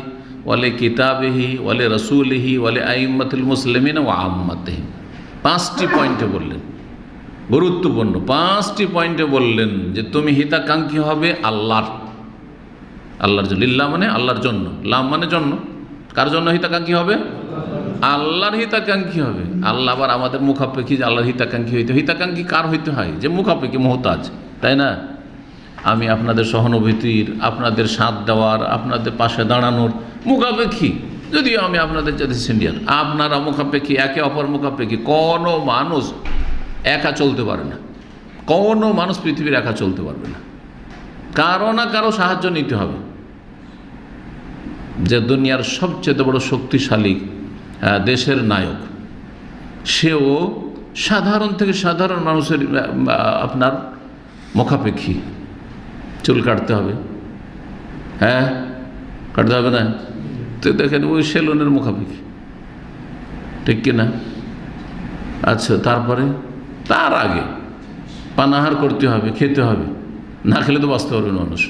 ওয়ালি কিতাবিহি ওয়ালি রাসূলিহি ওয়ালি আইম্মাতিল মুসলিমিন ওয়া আম্মাতিহি, 5টি পয়েন্টে বললেন, গুরুত্বপূর্ণ 5টি পয়েন্টে বললেন যে তুমি হিতাকাঙ্ক্ষী হবে আল্লাহর জন্য। লিল্লাহ মানে আল্লাহর জন্য, লাম মানে জন্য। কার জন্য হিতাকাঙ্ক্ষী হবে? আল্লাহর হিতাকাঙ্ক্ষী হবে। আল্লাহ আবার আমাদের মুখাপেক্ষী, আল্লাহর হিতাকাঙ্ক্ষী হইতে, হিতাকাঙ্ক্ষী কার হইতে হয়? যে মুখাপেক্ষী, মুহতাজ, তাই না? আমি আপনাদের সহানুভূতির, আপনাদের সাথ দেওয়ার, আপনাদের পাশে দাঁড়ানোর মুখাপেক্ষী। যদিও আমি আপনাদের যাতে সিনিয়র, আপনারা মুখাপেক্ষী, একে অপর মুখাপেক্ষী। কোনো মানুষ একা চলতে পারে না, কোনো মানুষ পৃথিবীর একা চলতে পারবে না, কারো না কারো সাহায্য নিতে হবে। যে দুনিয়ার সবচেয়ে বড় শক্তিশালী দেশের নায়ক, সেও সাধারণ থেকে সাধারণ মানুষের আপনার মুখাপেক্ষী। চুল কাটতে হবে, হ্যাঁ কাটতে হবে না? তো দেখেন ওই সেলুনের মুখাপেক্ষী, ঠিক কিনা? আচ্ছা, তারপরে তার আগে পানাহার করতে হবে, খেতে হবে, না খেলে তো বাঁচতে পারবে না মানুষ,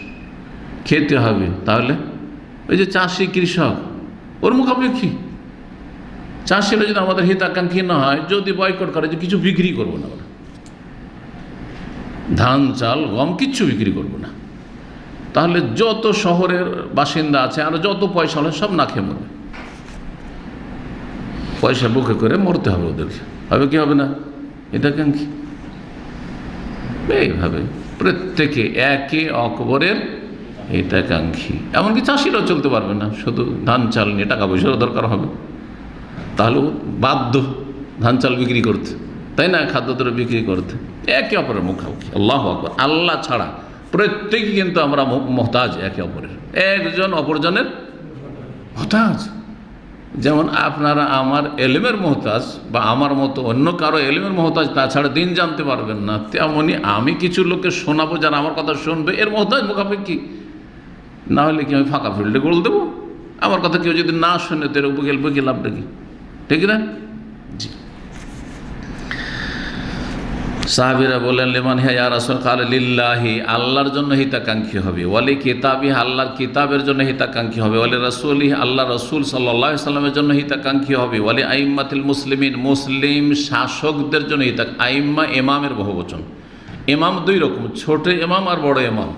খেতে হবে। তাহলে ওই যে চাষি, কৃষক, ওর মুখাপেক্ষী। চাষিরা যদি আমাদের হিতাকাঙ্ক্ষী না হয়, যদি বয়কট করে যে কিছু বিক্রি করবো না, ওরা ধান চাল গম কিচ্ছু বিক্রি করবো না, তাহলে যত শহরের বাসিন্দা আছে আর যত পয়সা হলে সব না খেয়ে মরবে। পয়সা বুকে করে মরতে হবে ওদেরকে, হবে কি হবে না? হিতাকাঙ্ক্ষী। এইভাবে প্রত্যেকে একে অপরের হিতাকাঙ্ক্ষী। এমনকি চাষিরাও চলতে পারবে না, শুধু ধান চাল নিয়ে টাকা পয়সারও দরকার হবে, তাহলে বাধ্য ধান চাল বিক্রি করতে, তাই না? খাদ্যদ্রব্য বিক্রি করতে, একে অপরের মুখামুখি। আল্লাহু আকবার। আল্লাহ ছাড়া প্রত্যেকে কিন্তু আমরা মুহতাজ একে অপরের, একজন অপরজনের মুহতাজ। যেমন আপনারা আমার এলেমের মুহতাজ, বা আমার মতো অন্য কারো এলেমের মুহতাজ, তাছাড়া দিন জানতে পারবেন না, তেমনই আমি কিছু লোককে শোনাবো যারা আমার কথা শুনবে, এর মুহতাজ মুখাপেক্ষী। না হলে কি আমি ফাঁকা ফিল্ডে গোল দেবো? আমার কথা কেউ যদি না শুনে তো বকে লাভটা কি, ঠিক না? জি। সাহাবীরা বললেন লিমান হে ইয়া রাসূল, কাল লিল্লাহি, আল্লাহর জন্য হিতাকাঙ্ক্ষী হবে, ওয়ালি কিতাবি, আল্লাহর কিতাবের জন্য হিতাকাঙ্ক্ষী হবে, ওয়ালি রাসূলি, আল্লাহ রাসূল সাল্লাল্লাহু আলাইহি ওয়াসাল্লামের জন্য হিতাকাঙ্ক্ষী হবে, ওয়ালি আইম্মাতিল মুসলিমিন, মুসলিম শাসকদের জন্য আইম্মা ইমামের বহুবচন। ইমাম 2 রকম, ছোট ইমাম আর বড় ইমাম।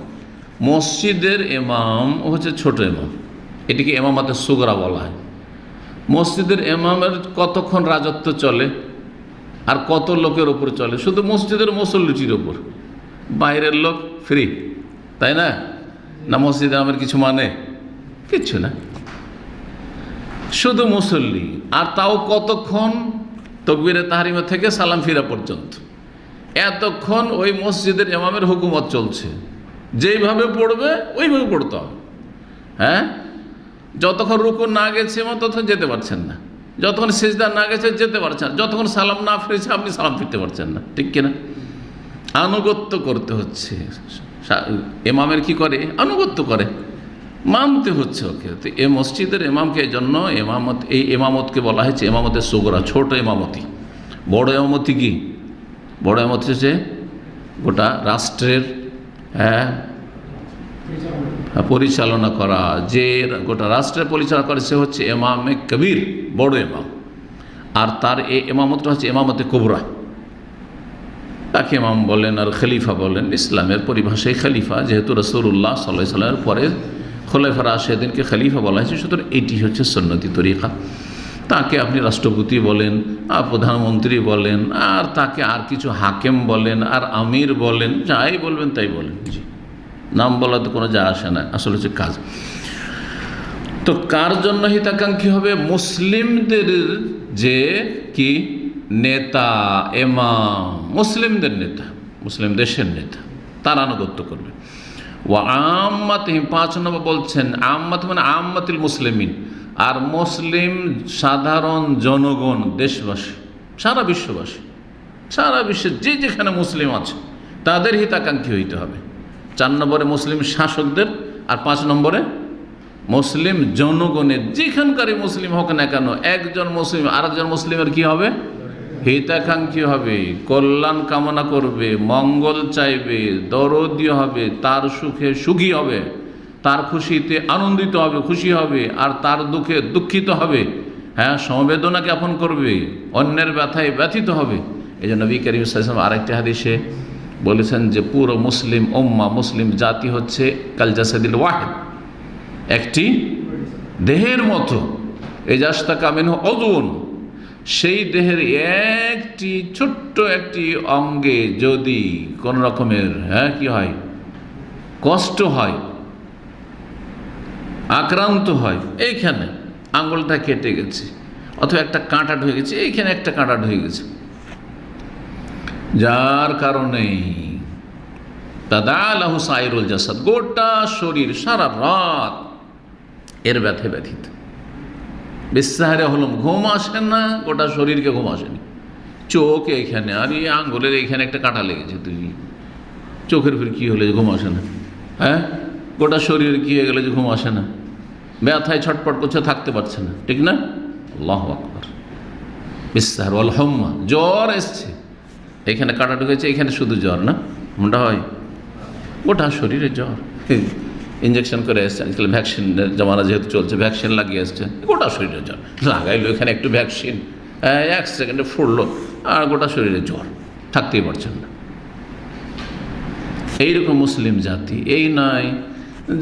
মসজিদের ইমাম হচ্ছে ছোট ইমাম, এটিকে ইমামাতে সুগরা বলা হয়। মসজিদের ইমামের কতক্ষণ রাজত্ব চলে আর কত লোকের ওপর চলে? শুধু মসজিদের মুসল্লিটির ওপর, বাইরের লোক ফ্রি, তাই না? না মসজিদে আমার কিছু মানে? কিচ্ছু না, শুধু মুসল্লি। আর তাও কতক্ষণ? তাকবীরে তাহরিমা থেকে সালাম ফিরা পর্যন্ত, এতক্ষণ ওই মসজিদের ইমামের হুকুমত চলছে, যেইভাবে পড়বে ওইভাবে পড়তে হবে। হ্যাঁ, যতক্ষণ রুকু না গেছে ততক্ষণ যেতে পারছেন না, যতক্ষণ সিজদা না গেছে যেতে পারছেন না, যতক্ষণ সালাম না ফিরেছে আপনি সালাম ফিরতে পারছেন না, ঠিক কিনা? আনুগত্য করতে হচ্ছে, ইমামের কি করে? আনুগত্য করে, মানতে হচ্ছে ওকে। তো এ মসজিদের ইমামকে এই জন্য এই ইমামতকে বলা হয়েছে ইমামতের সুগরা, ছোট ইমামতি। বড় ইমামতি কি? বড় ইমামতি হচ্ছে গোটা রাষ্ট্রের পরিচালনা করা, যে গোটা রাষ্ট্রের পরিচালনা করে সে হচ্ছে ইমামে কবির, বড় ইমাম। আর তার এই ইমামতটা হচ্ছে ইমামতে কুবরা, তাকে ইমাম বলেন আর খলিফা বলেন। ইসলামের পরিভাষায় খলিফা, যেহেতু রাসূলুল্লাহ সাল্লাল্লাহু আলাইহি ওয়াসাল্লামের পরে খোলাফা রাশিদিনকে খলিফা বলা হয়েছে, সুতরাং এটি হচ্ছে সুন্নতি তরিকা। তাকে আপনি রাষ্ট্রপতি বলেন, আর প্রধানমন্ত্রী বলেন, আর তাকে আর কিছু হাকেম বলেন, আর আমির বলেন, যাই বলবেন তাই বলেন, জি, নাম বলাতে কোনো যা আসে না, আসলে হচ্ছে কাজ। তো কার জন্য হিতাকাঙ্ক্ষী হবে? মুসলিমদের যে কি নেতা, ইমাম, মুসলিমদের নেতা, মুসলিম দেশের নেতা, তার আনুগত্য করবে। ওয়া আম্মাতিহিম, 5 নম্বর বলছেন আম্মাত মানে আম্মাতিল মুসলিমিন, আর মুসলিম সাধারণ জনগণ, দেশবাসী, সারা বিশ্ববাসী, সারা বিশ্বের যে যেখানে মুসলিম আছে তাদের হিতাকাঙ্ক্ষী হইতে হবে। 4 নম্বরে মুসলিম শাসকদের, আর 5 নম্বরে মুসলিম জনগণের, যেখানকারই মুসলিম হোক না কেন, একজন মুসলিম আরেকজন মুসলিমের কি হবে? হিতাকাঙ্ক্ষী হবে, কল্যাণ কামনা করবে, মঙ্গল চাইবে, দরদী হবে, তার সুখে সুখী হবে, তার খুশিতে আনন্দিত হবে, খুশি হবে, আর তার দুঃখে দুঃখিত হবে, সমবেদনা জ্ঞাপন করবে, অন্যের ব্যথায় ব্যথিত হবে। এই জন্য নবী করিম সাল্লাল্লাহু আলাইহি ওয়াসাল্লাম আরেকটি হাদিসে বলেছেন যে পুরো মুসলিম উম্মাহ, মুসলিম জাতি হচ্ছে কাল জাসাদিল ওয়াহিদ, একটি দেহের মতো। এজাশতাকা মিনহু উযুন, সেই দেহের একটি ছোট্ট একটি অঙ্গে যদি কোনো রকমের কি হয়, কষ্ট হয়, আক্রান্ত হয়, এইখানে আঙুলটা কেটে গেছে, অথবা একটা কাঁটা ঢুকে গেছে, এইখানে একটা কাঁটা ঢুকে গেছে, যার কারণে তাদালাহু সাইরুল জাসাদ, গোটা শরীর সারা রাত এর ব্যথে ব্যথিত। বিস্তাহারে হলুম, ঘুম আসে না, গোটা শরীরকে ঘুম আসেনি, চোখ এইখানে, আর এই আঙ্গুলের এইখানে একটা কাঁটা লেগেছে, তুই চোখের ফির কী হলে যে ঘুম আসে না? গোটা শরীর কী হয়ে গেলে যে ঘুম আসে না? ব্যথায় ছটপট করছে, থাকতে পারছে না, ঠিক না? আল্লাহু আকবার। বিস্তাহার ওয়াল হুম্মা, জ্বর এসছে, এখানে কাঁটা ঢুকেছে, এখানে শুধু জ্বর না, মনটা হয় গোটা শরীরে জ্বর। ইঞ্জেকশন করে এসছে, আজকাল ভ্যাকসিনের জমানা যেহেতু চলছে, ভ্যাকসিন লাগিয়ে এসছে, গোটা শরীরে জ্বর লাগাইলো, এখানে একটু ভ্যাকসিন 1 সেকেন্ডে ফুটলো, আর গোটা শরীরে জ্বর, থাকতেই পারছেন না। এইরকম মুসলিম জাতি। এই নয়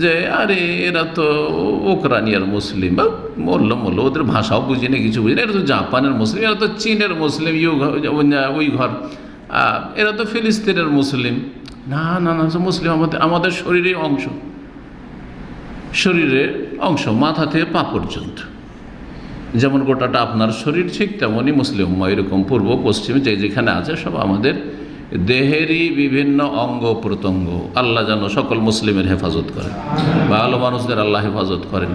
যে আরে এরা তো ওকরানিয়ার মুসলিম, বা মরলো ওদের ভাষাও বুঝি না, কিছু বুঝি না, এরা তো জাপানের মুসলিম, এরা তো চীনের মুসলিম, ওই ঘর, এরা তো ফিলিস্তিনের মুসলিম। না না না, মুসলিম আমাদের শরীরের অংশ, শরীরের অংশ, মাথা থেকে পা পর্যন্ত। যেমন গোটাটা আপনার শরীর, ঠিক তেমনই মুসলিম এরকম পূর্ব পশ্চিম যে যেখানে আছে সব আমাদের দেহেরই বিভিন্ন অঙ্গ প্রত্যঙ্গ। আল্লাহ যেন সকল মুসলিমের হেফাজত করেন, ভালো মানুষদের আল্লাহ হেফাজত করেন,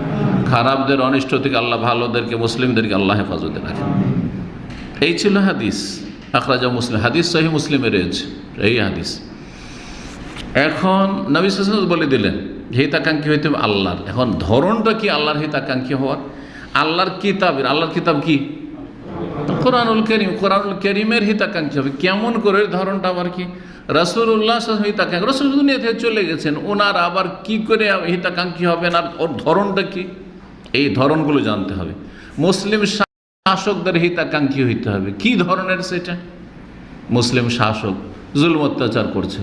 খারাপদের অনিষ্ট থেকে আল্লাহ ভালোদেরকে, মুসলিমদেরকে আল্লাহ হেফাজতে রাখেন। এই ছিল হাদিস, আখরাজা মুসলিম, হাদিস সহিহ মুসলিমে রয়েছে এই হাদিস। এখন নবী সাল্লাল্লাহু আলাইহি ওয়াসাল্লাম বলে দিলেন হিতাকাঙ্ক্ষী হইতে হবে আল্লাহর। এখন ধরনটা কি আল্লাহর হিতাকাঙ্ক্ষী হওয়ার? আল্লাহর কিতাবের, আল্লাহর কিতাব কি? কোরআনুল কারীম, কোরআনুল কারীমের হিতাকাঙ্ক্ষী হবে। কেমন করে? ধরনটা আবার কি? রাসূলুল্লাহ সাল্লাল্লাহু আলাইহি ওয়াসাল্লাম হিতাকাঙ্ক্ষী, রাসূল দুনিয়া থেকে চলে গেছেন, ওনার আবার কি করে হিতাকাঙ্ক্ষী হবেন, আর ওর ধরনটা কি? এই ধরনগুলো জানতে হবে। মুসলিম শাসকদের হিতাকাঙ্ক্ষী হইতে হবে। কি ধরনের সেটা? মুসলিম শাসক জুলম অত্যাচার করছে,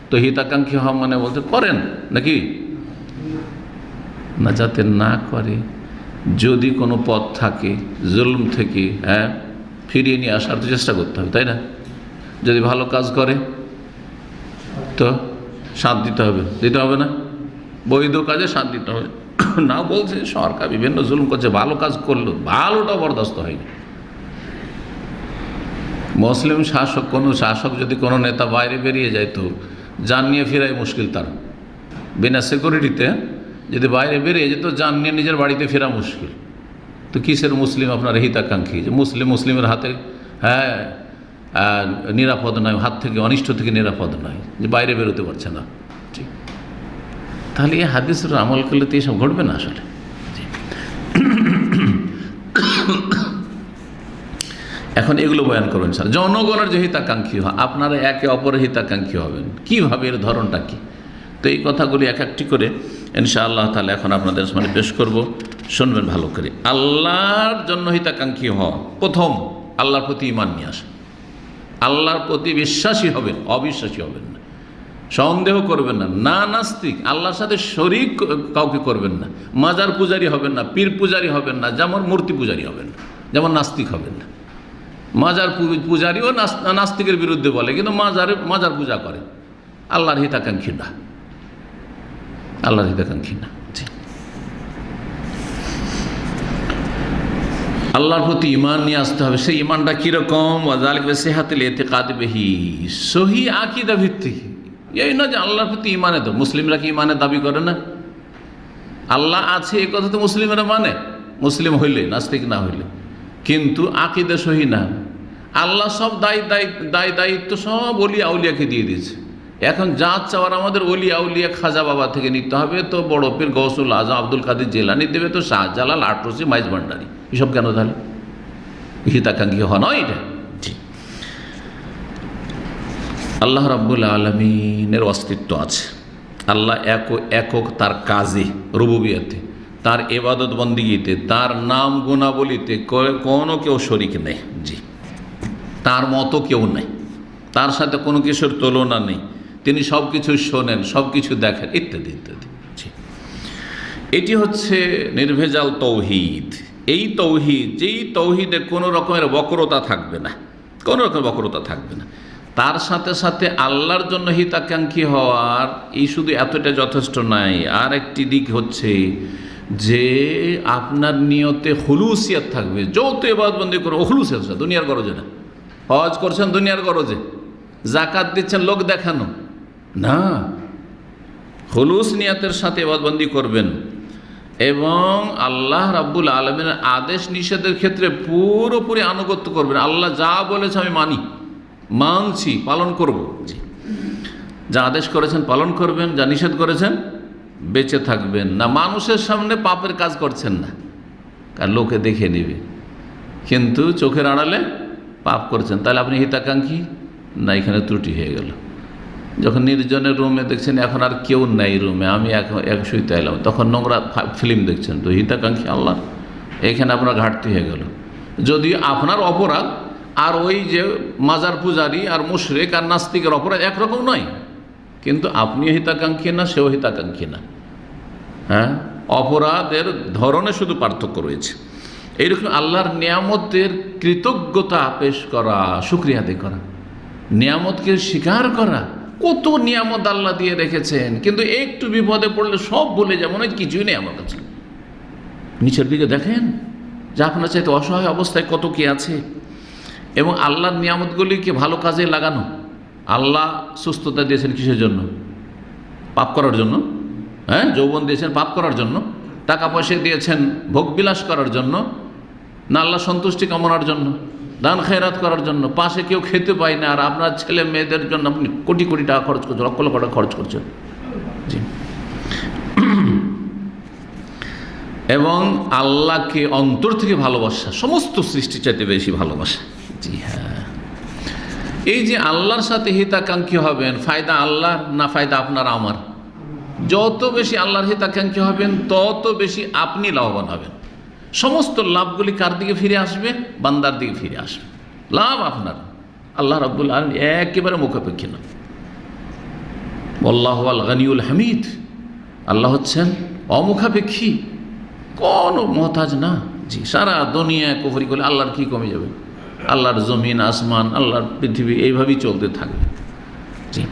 তো হিতাকাঙ্ক্ষী হওয়া মানে বলতে করেন নাকি না, যাতে না করে, যদি কোনো পথ থাকে জুলম থেকে ফিরিয়ে নিয়ে আসার তো চেষ্টা করতে হবে, তাই না? যদি ভালো কাজ করে তো সাথ দিতে হবে, দিতে হবে না? বৈধ কাজে সাথ দিতে হবে না। বলছে সরকার বিভিন্ন জুলম করছে, ভালো কাজ করলো, ভালোটা বরদাস্ত হয়নি। মুসলিম শাসক, কোনো শাসক যদি কোনো নেতা বাইরে বেরিয়ে যায় তো জান নিয়ে ফেরাই মুশকিল, তার বিনা সিকিউরিটিতে যদি বাইরে বেরিয়ে যেত, জান নিয়ে নিজের বাড়িতে ফেরা মুশকিল। তো কিসের মুসলিম আপনার হিতাকাঙ্ক্ষী? যে মুসলিমের হাতে নিরাপদ নয়, হাত থেকে অনিষ্ট থেকে নিরাপদ নয়, যে বাইরে বেরোতে পারছে না, ঠিক। তাহলে এই হাদিসের আমল করলে তো এসব ঘটবে না আসলে। এখন এগুলো বয়ান করবেন স্যার, জনগণের যে হিতাকাঙ্ক্ষী হয়, আপনারা একে অপরের হিতাকাঙ্ক্ষী হবেন কীভাবে, এর ধরনটা কী? তো এই কথাগুলি এক একটি করে ইনশাআল্লাহ তাআলা এখন আপনাদের সামনে পেশ করব, শুনবেন ভালো করে। আল্লাহর জন্য হিতাকাঙ্ক্ষী হওয়া, প্রথম আল্লাহর প্রতি ঈমান নিয়ে আসা, আল্লাহর প্রতি বিশ্বাসী হবেন, অবিশ্বাসী হবেন না, সন্দেহ করবেন না, না নাস্তিক, আল্লাহর সাথে শরীক কাউকে করবেন না, মাজার পূজারি হবেন না, পীর পূজারি হবেন না, যেমন মূর্তি পূজারি হবেন না, যেমন নাস্তিক হবেন না। মাজার পূজারিও নাস্তিকের বিরুদ্ধে বলে, কিন্তু মাজার পূজা করে, আল্লাহর হিতাকাঙ্ক্ষী না, আল্লাহর হিতাকাঙ্ক্ষী না। আল্লাহর প্রতি ঈমান নিয়ে আসতে হবে। সেই ঈমানটা কীরকম? ওয়াযালিকা বিসিহাতিল ইতিকাদ বিহি, সহি আকীদা ভিত্তিক। এই না যে আল্লাহর প্রতি ঈমানে, তো মুসলিমরা কি ঈমানের দাবি করে না? আল্লাহ আছে এই কথা তো মুসলিমরা মানে, মুসলিম হইলে, নাস্তিক না হইলে, কিন্তু আকীদা সহি না। আল্লাহ সব দায়িত্ব সব ওলিয়া আউলিয়াকে দিয়ে দিয়েছে। এখন যা চাওয়ার আমাদের ওলিয়া আউলিয়া খাজা বাবা থেকে নিতে হবে, তো বড় পীর গৌসুল আজম আব্দুল কাদের জিলানী দেবে, তো শাহজালাল আটরসি মাইজ ভান্ডারী, এসব কেন? তাহলে হিতাকাঙ্ক্ষী হওয়া নয় এটা। জি, আল্লাহ রাব্বুল আলামিনের অস্তিত্ব আছে, আল্লাহ একক তার কাজে, রুবুবিয়তে, তার ইবাদত বন্দিগিতে, তার নাম গুণাবলিতে কোনো কেউ শরিক নেই। জি, তার মতো কেউ নেই, তার সাথে কোনো কিছুর তুলনা নেই, তিনি সব কিছু শোনেন, সব কিছু দেখেন, ইত্যাদি ইত্যাদি। জি, এটি হচ্ছে নির্ভেজাল তৌহিদ। এই তৌহিদ, যেই তৌহিদে কোনো রকমের বক্রতা থাকবে না, কোনো রকমের বক্রতা থাকবে না। তার সাথে সাথে আল্লাহর জন্য হিতাকাঙ্ক্ষী হওয়ার এই শুধু এতটা যথেষ্ট নাই, আর একটি দিক হচ্ছে যে আপনার নিয়তে হুলুসিয়াত থাকবে। যত ইবাদতবন্দি করে হুলুসিয়াত, দুনিয়ার গরজে না। হজ করছেন দুনিয়ার গরজে, জাকাত দিচ্ছেন লোক দেখানো না, হুলুস নিয়াতের সাথে ইবাদতবন্দি করবেন এবং আল্লাহ রাব্বুল আলামিনের আদেশ নিষেধের ক্ষেত্রে পুরোপুরি আনুগত্য করবেন। আল্লাহ যা বলেছে আমি মানছি, পালন করব। জি, যা আদেশ করেছেন পালন করবেন, যা নিষেধ করেছেন বেঁচে থাকবেন না। মানুষের সামনে পাপের কাজ করছেন না, কারণ লোকে দেখে নেবে, কিন্তু চোখের আড়ালে পাপ করছেন, তাহলে আপনি হিতাকাঙ্ক্ষী না? এখানে ত্রুটি হয়ে গেল। যখন নির্জনের রুমে দেখছেন এখন আর কেউ নাই রুমে, আমি এক শুইতে এলাম, তখন নোংরা ফিল্ম দেখছেন, তো হিতাকাঙ্ক্ষী আল্লাহ, এখানে আপনার ঘাটতি হয়ে গেল। যদিও আপনার অপরাধ আর ওই যে মাজার পূজারি আর মুশরিক আর নাস্তিকের অপরাধ একরকম নয়, কিন্তু আপনিও হিতাকাঙ্ক্ষী না, সেও হিতাকাঙ্ক্ষী না। হ্যাঁ, অপরাধের ধরনে শুধু পার্থক্য রয়েছে। এইরকম আল্লাহর নিয়ামতের কৃতজ্ঞতা পেশ করা, শুকরিয়া আদায় করা, নিয়ামতকে স্বীকার করা। কত নিয়ামত আল্লাহ দিয়ে রেখেছেন, কিন্তু একটু বিপদে পড়লে সব ভুলে যায়, মনে হয় কিছুই নেই আমার কাছে। নিচের দিকে দেখেন যে আপনার চাইতে অসহায় অবস্থায় কত কি আছে। এবং আল্লাহর নিয়ামতগুলিকে ভালো কাজে লাগানো। আল্লাহ সুস্থতা দিয়েছেন কিসের জন্য? পাপ করার জন্য। হ্যাঁ, যৌবন দিয়েছেন পাপ করার জন্য, টাকা পয়সা দিয়েছেন ভোগবিলাস করার জন্য, না আল্লাহ সন্তুষ্টি কামনার জন্য, দান খেরাত করার জন্য। পাশে কেউ খেতে পায় না, আর আপনার ছেলে মেয়েদের জন্য আপনি কোটি কোটি টাকা খরচ করছেন, লক্ষ লক্ষ টাকা খরচ করছেন। জি, এবং আল্লাহকে অন্তর থেকে ভালোবাসা, সমস্ত সৃষ্টি চাইতে বেশি ভালোবাসা। জি হ্যাঁ, এই যে আল্লাহর সাথে হিতাকাঙ্ক্ষী হবেন, ফায়দা আল্লাহর না ফায়দা আপনার আমার? যত বেশি আল্লাহর হিতাকাঙ্ক্ষী হবেন তত বেশি আপনি লাভবান হবেন। সমস্ত লাভগুলি কার দিকে ফিরে আসবে? বান্দার দিকে ফিরে আসবে। লাভ আপনার। আল্লাহ রাব্বুল আলামিন একেবারে মুখাপেক্ষী না। আল্লাহু আল গানিউল হামিদ, আল্লাহ হচ্ছেন অমুখাপেক্ষী, কোনো মহতাজ না। জি, সারা দুনিয়া কুফরি করলে আল্লাহর কি কমে যাবে? আল্লাহর জমিন আসমান, আল্লাহর পৃথিবী এইভাবেই চলতে থাকবে। জি,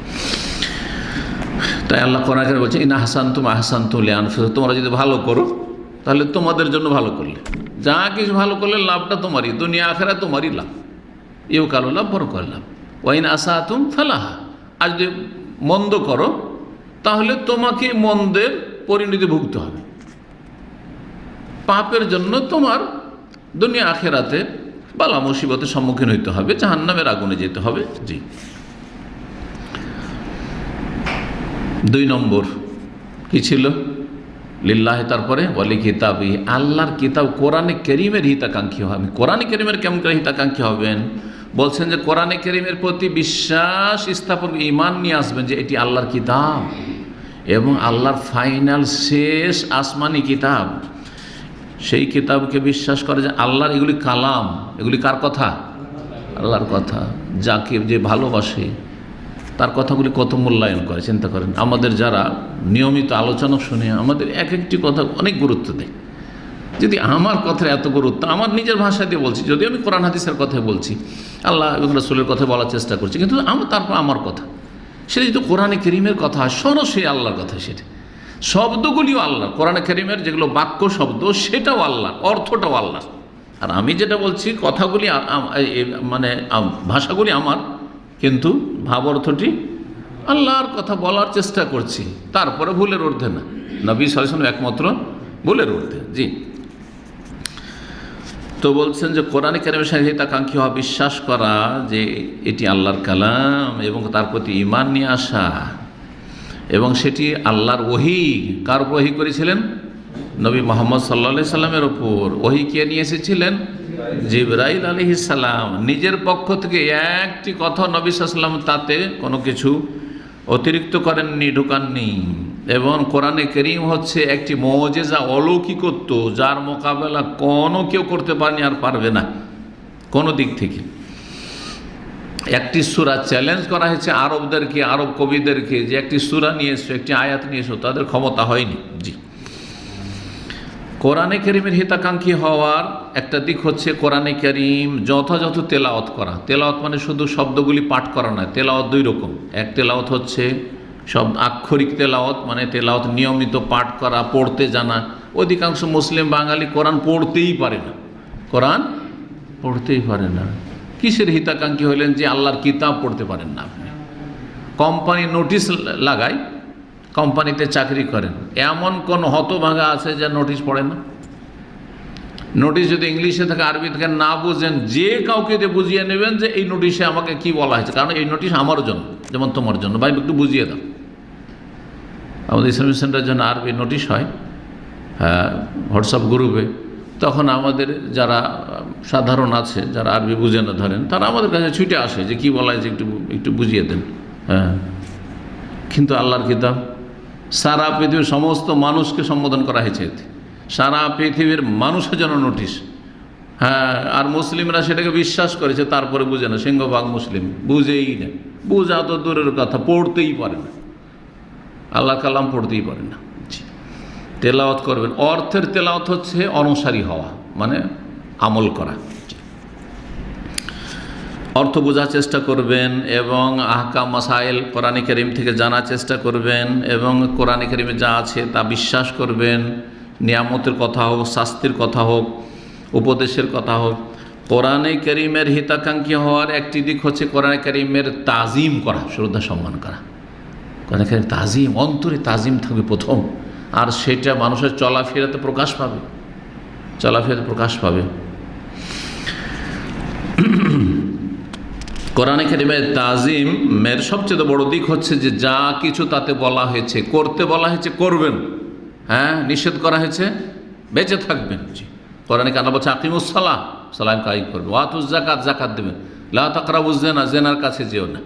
তাই আল্লাহ কোরআনে বলছে, ইন আহসানতুম আহসানতুম লিআনফুসিকুম, তোমরা যদি ভালো করো তাহলে তোমাদের জন্য ভালো করলে, যা কিছু ভালো করলে লাভটা তোমারই, দুনিয়া আখিরাত তোমারই লাভ, এও কালো লাভ, বড় করে লাভ। ওয়াইন আসাতুম ফালাহা, আর যদি মন্দ করো তাহলে তোমাকে মন্দের পরিণতি ভুগতে হবে। পাপের জন্য তোমার দুনিয়া আখিরাতে বালা মুসিবতের সম্মুখীন হইতে হবে, জাহান্নামের আগুনে যেতে হবে। জি, 2 নম্বর কি ছিল? লিল্লাহি, তারপরে ওয়ালি কিতাবি, আল্লাহর কিতাব কোরআনে কেরিমের হিতাকাঙ্ক্ষী হবেন। কোরআনে কেরিমের কেমন করে হিতাকাঙ্ক্ষী হবেন? বলছেন যে কোরআনে কেরিমের প্রতি বিশ্বাস স্থাপন, ঈমান নিয়ে আসবেন যে এটি আল্লাহর কিতাব এবং আল্লাহর ফাইনাল শেষ আসমানি কিতাব। সেই কিতাবকে বিশ্বাস করে যে আল্লাহর এগুলি কালাম, এগুলি কার কথা? আল্লাহর কথা। যাকে যে ভালোবাসে তার কথাগুলি কত মূল্যায়ন করে চিন্তা করেন। আমাদের যারা নিয়মিত আলোচনা শুনে আমাদের এক একটি কথা অনেক গুরুত্ব দেয়। যদি আমার কথার এত গুরুত্ব, আমার নিজের ভাষা দিয়ে বলছি, যদি আমি কোরআন হাদিসের কথাই বলছি, আল্লাহ এবং রাসূলের কথা বলার চেষ্টা করছি, কিন্তু তারপর আমার কথা সেটা যদি কোরআনে কারীমের কথা, সরাসরি আল্লাহর কথা, সেটা শব্দগুলিও আল্লাহ, কোরআনে কারীমের যেগুলো বাক্য শব্দ সেটাও আল্লাহ, অর্থটাও আল্লাহ। আর আমি যেটা বলছি কথাগুলি মানে ভাষাগুলি আমার, কিন্তু ভাব অর্থটি আল্লাহর কথা বলার চেষ্টা করছি, তারপরে ভুলের ঊর্ধ্বে না। নবী সাল্লাল্লাহু আলাইহি ওয়াসাল্লাম একমাত্র ভুলের ঊর্ধ্বে। জি, তো বলছেন যে কোরআনে কারীমের সাথে হিতাকাঙ্ক্ষী হওয়া, বিশ্বাস করা যে এটি আল্লাহর কালাম এবং তার প্রতি ঈমান নিয়ে আসা, এবং সেটি আল্লাহর ওহী। কার উপর ওহী করেছিলেন? নবী মুহাম্মদ সাল্লাল্লাহু আলাইহি সাল্লামের উপর। ওহী কে নিয়ে এসেছিলেন? জিবরাইল আলাইহিস সালাম। নিজের পক্ষ থেকে একটি কথা নবী সাল্লাল্লাহু আলাইহি সাল্লাম তাতে কোনো কিছু অতিরিক্ত করেননি, ঢোকাননি। এবং কোরআনে কারীম হচ্ছে একটি মুজিজা, অলৌকিকত্ব, যার মোকাবেলা কোনো কেউ করতে পারেনি আর পারবে না কোনো দিক থেকে। একটি সূরা চ্যালেঞ্জ করা হয়েছে আরবদেরকে, আরব কবিদেরকে, যে একটি সূরা নিয়ে এসো, একটি আয়াত নিয়ে এসো, তাদের ক্ষমতা হয়নি। জি, কোরআনে কারীমের হিতাকাঙ্ক্ষী হওয়ার একটা দিক হচ্ছে কোরআনে কারীম যথাযথ তেলাওয়াত করা। তেলাওয়াত মানে শুধু শব্দগুলি পাঠ করা নয়। তেলাওয়াত দুই রকম। এক তেলাওয়াত হচ্ছে আক্ষরিক তেলাওয়াত, মানে তেলাওয়াত নিয়মিত পাঠ করা, পড়তে জানা। অধিকাংশ মুসলিম বাঙালি কোরআন পড়তেই পারে না, কোরআন পড়তেই পারে না। কিসের হিতাকাঙ্ক্ষী হলেন? যে আল্লাহর কিতাব পড়তে পারেন না আপনি। কোম্পানি নোটিশ লাগায়, কোম্পানিতে চাকরি করেন, এমন কোন হতভাগা আছে যে নোটিশ পড়ে না? নোটিশ যদি ইংলিশে থাকে, আরবি থেকে না বুঝেন, যে কাউকে দিয়ে বুঝিয়ে নেবেন যে এই নোটিশে আমাকে কি বলা হয়েছে, কারণ এই নোটিশ আমার জন্য, যেমন তোমার জন্য, ভাই একটু বুঝিয়ে দাও। আমাদের ইসলামিক সেন্টারের জন্য আরবি নোটিশ হয়, হ্যাঁ, হোয়াটসঅ্যাপ গ্রুপে। তখন আমাদের যারা সাধারণ আছে, যারা আরবি বুঝে না ধরেন, তারা আমাদের কাছে ছুটে আসে যে কি বলা হয়েছে একটু বুঝিয়ে দেন। হ্যাঁ, কিন্তু আল্লাহর কিতাব সারা পৃথিবীর সমস্ত মানুষকে সম্বোধন করা হয়েছে এতে, সারা পৃথিবীর মানুষের জন্য নোটিশ। হ্যাঁ, আর মুসলিমরা সেটাকে বিশ্বাস করেছে, তারপরে বুঝে না। সিংহভাগ মুসলিম বুঝেই না, বুঝা তো দূরের কথা, পড়তেই পারে না, আল্লাহ কালাম পড়তেই পারে না। তেলাওয়াত করবেন, অর্থের তেলাওয়াত হচ্ছে অনুসারী হওয়া, মানে আমল করা। অর্থ বোঝার চেষ্টা করবেন এবং আহকাম মাসাইল কোরআনে কারীম থেকে জানার চেষ্টা করবেন এবং কোরআনে কারীমে যা আছে তা বিশ্বাস করবেন। নিয়ামতের কথা হোক, শাস্তির কথা হোক, উপদেশের কথা হোক। কোরআনে কারীমের হিতাকাঙ্ক্ষী হওয়ার একটি দিক হচ্ছে কোরআনে কারীমের তাজিম করা, শ্রদ্ধা সম্মান করা। কোরআনে কারীম তাজিম, অন্তরে তাজিম থাকবে প্রথম, আর সেটা মানুষের চলাফেরাতে প্রকাশ পাবে, চলাফেরাতে প্রকাশ পাবে। কোরআনে কারীমের তাজিমের সবচেয়ে বড় দিক হচ্ছে যে যা কিছু তাতে বলা হয়েছে, করতে বলা হয়েছে করবেন, হ্যাঁ, নিষেধ করা হয়েছে বেঁচে থাকবেন। কোরআনে কারীম বলছে আকিমুস সালাহ, সালাম কায়েম করবেন, ওয়াতুজ যাকাত, যাকাত দেবেন, লা তাকরাবুজ জিনা, জিনার কাছে যেও না।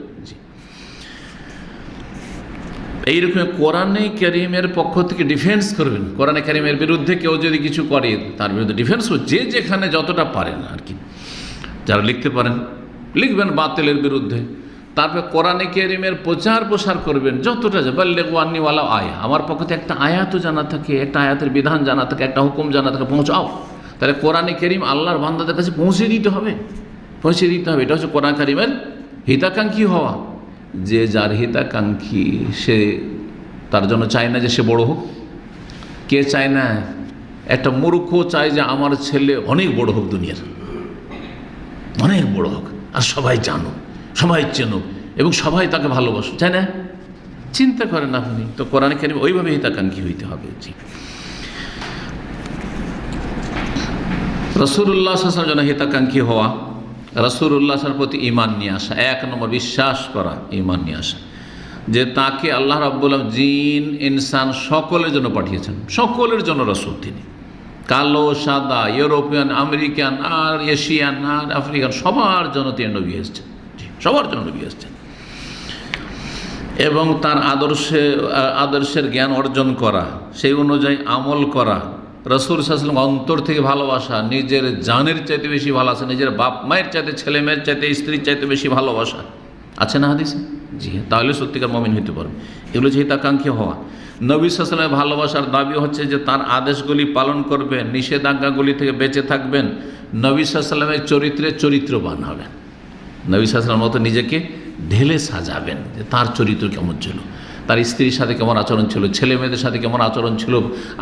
এইরকম কোরআনে কারীমের পক্ষ থেকে ডিফেন্স করবেন। কোরআনে কারীমের বিরুদ্ধে কেউ যদি কিছু করে, তার বিরুদ্ধে ডিফেন্স, যে যেখানে যতটা পারেন আর কি, যারা লিখতে পারেন লিখবেন বাতিলের বিরুদ্ধে। তারপরে কোরআনে কারীমের প্রচার প্রসার করবেন যতটা, বাল্লিগু আন্নী ওয়ালাউ আয়া, আমার পক্ষ থেকে একটা আয়াতও জানা থাকে, একটা আয়াতের বিধান জানা থাকে, একটা হুকুম জানা থাকে, পৌঁছাও। তাহলে কোরআনে কারীম আল্লাহর বান্দাদের কাছে পৌঁছে দিতে হবে, পৌঁছে দিতে হবে। এটা হচ্ছে কোরআন কারীমের হিতাকাঙ্ক্ষী হওয়া। যে যার হিতাকাঙ্ক্ষী, সে তার জন্য চায় না যে সে বড় হোক। কে চায় না? একটা মূর্খ চায় যে আমার ছেলে অনেক বড় হোক, দুনিয়ার অনেক বড় হোক, আর সবাই জানুক, সবাই চেনুক এবং সবাই তাকে ভালোবাসুক, চায় না? চিন্তা করেন আপনি। তো কোরআনে কারীম ওইভাবে হিতাকাঙ্ক্ষী হইতে হবে। জি, রাসূলুল্লাহ সাল্লাল্লাহু আলাইহি ওয়াসাল্লামের জন্য হিতাকাঙ্ক্ষী হওয়া, রাসূলুল্লাহর প্রতি ঈমান নিয়ে আসা, এক নম্বর বিশ্বাস করা, ঈমান নিয়ে আসা। যে তাকে আল্লাহ রাব্বুল আলামিন জিন ইনসান সকলের জন্য পাঠিয়েছেন, সকলের জন্য রাসূল তিনি। কালো সাদা, ইউরোপিয়ান, আমেরিকান আর এশিয়ান আর আফ্রিকান সবার জন্য তিনি নবী এসেছেন, সবার জন্য নবী এসেছেন। এবং তার আদর্শের জ্ঞান অর্জন করা, সেই অনুযায়ী আমল করা, রাসূল সাল্লাল্লাহু আলাইহি ওয়াসাল্লাম অন্তর থেকে ভালোবাসা, নিজের জানের চাইতে বেশি ভালোবাসা, নিজের বাপ মায়ের চাইতে, ছেলে মেয়ের চাইতে, স্ত্রীর চাইতে বেশি ভালোবাসা, আছে না হাদিসে? জি হ্যাঁ, তাহলে সত্যিকার মুমিন হতে পারবে। এগুলো যে হিতাকাঙ্ক্ষী হওয়া। নবী সাল্লাল্লাহু আলাইহি ওয়াসাল্লামের ভালোবাসার দাবি হচ্ছে যে তার আদেশগুলি পালন করবেন, নিষেধাজ্ঞাগুলি থেকে বেঁচে থাকবেন, নবী সাল্লাল্লাহু আলাইহি ওয়াসাল্লামের চরিত্রে চরিত্রবান হবেন, নবী সাল্লাল্লাহু আলাইহি ওয়াসাল্লামের মতো নিজেকে ঢেলে সাজাবেন যে তার চরিত্র কেমন ছিল, তার স্ত্রীর সাথে কেমন আচরণ ছিল, ছেলে মেয়েদের সাথে কেমন আচরণ ছিল,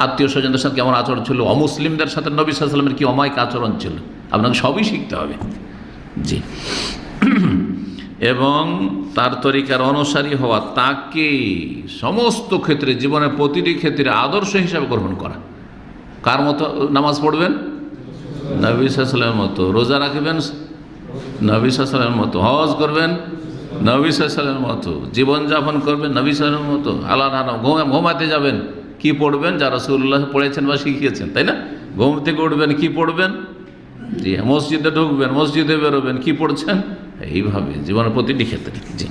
আত্মীয় স্বজনদের সাথে কেমন আচরণ ছিল, অমুসলিমদের সাথে নবী সাল্লাল্লাহু আলাইহি ওয়াসাল্লামের কী অমায়িক আচরণ ছিল, আপনাকে সবই শিখতে হবে। জি। এবং তার তরিকার অনুসারী হওয়া, তাকে সমস্ত ক্ষেত্রে, জীবনের প্রতিটি ক্ষেত্রে আদর্শ হিসাবে গ্রহণ করা। কার মতো নামাজ পড়বেন? নবী সাল্লাল্লাহু আলাইহি ওয়াসাল্লামের মতো। রোজা রাখবেন? নবী সাল্লাল্লাহু আলাইহি ওয়াসাল্লামের মতো। হজ করবেন? নবী সাল্লাল্লাহু আলাইহি ওয়াসাল্লামের মতো। জীবনযাপন করবেন নবী সাল্লাল্লাহু আলাইহি ওয়াসাল্লামের মতো। আল্লাহ ঘুমাতে যাবেন, কি পড়বেন? যা রাসূলুল্লাহ পড়েছেন বা শিখিয়েছেন, তাই না? ঘুম থেকে উঠবেন, কি পড়বেন? জি। মসজিদে ঢুকবেন, মসজিদে বেরোবেন, কি পড়ছেন? এইভাবে জীবনের প্রতিটি ক্ষেত্রে। জি।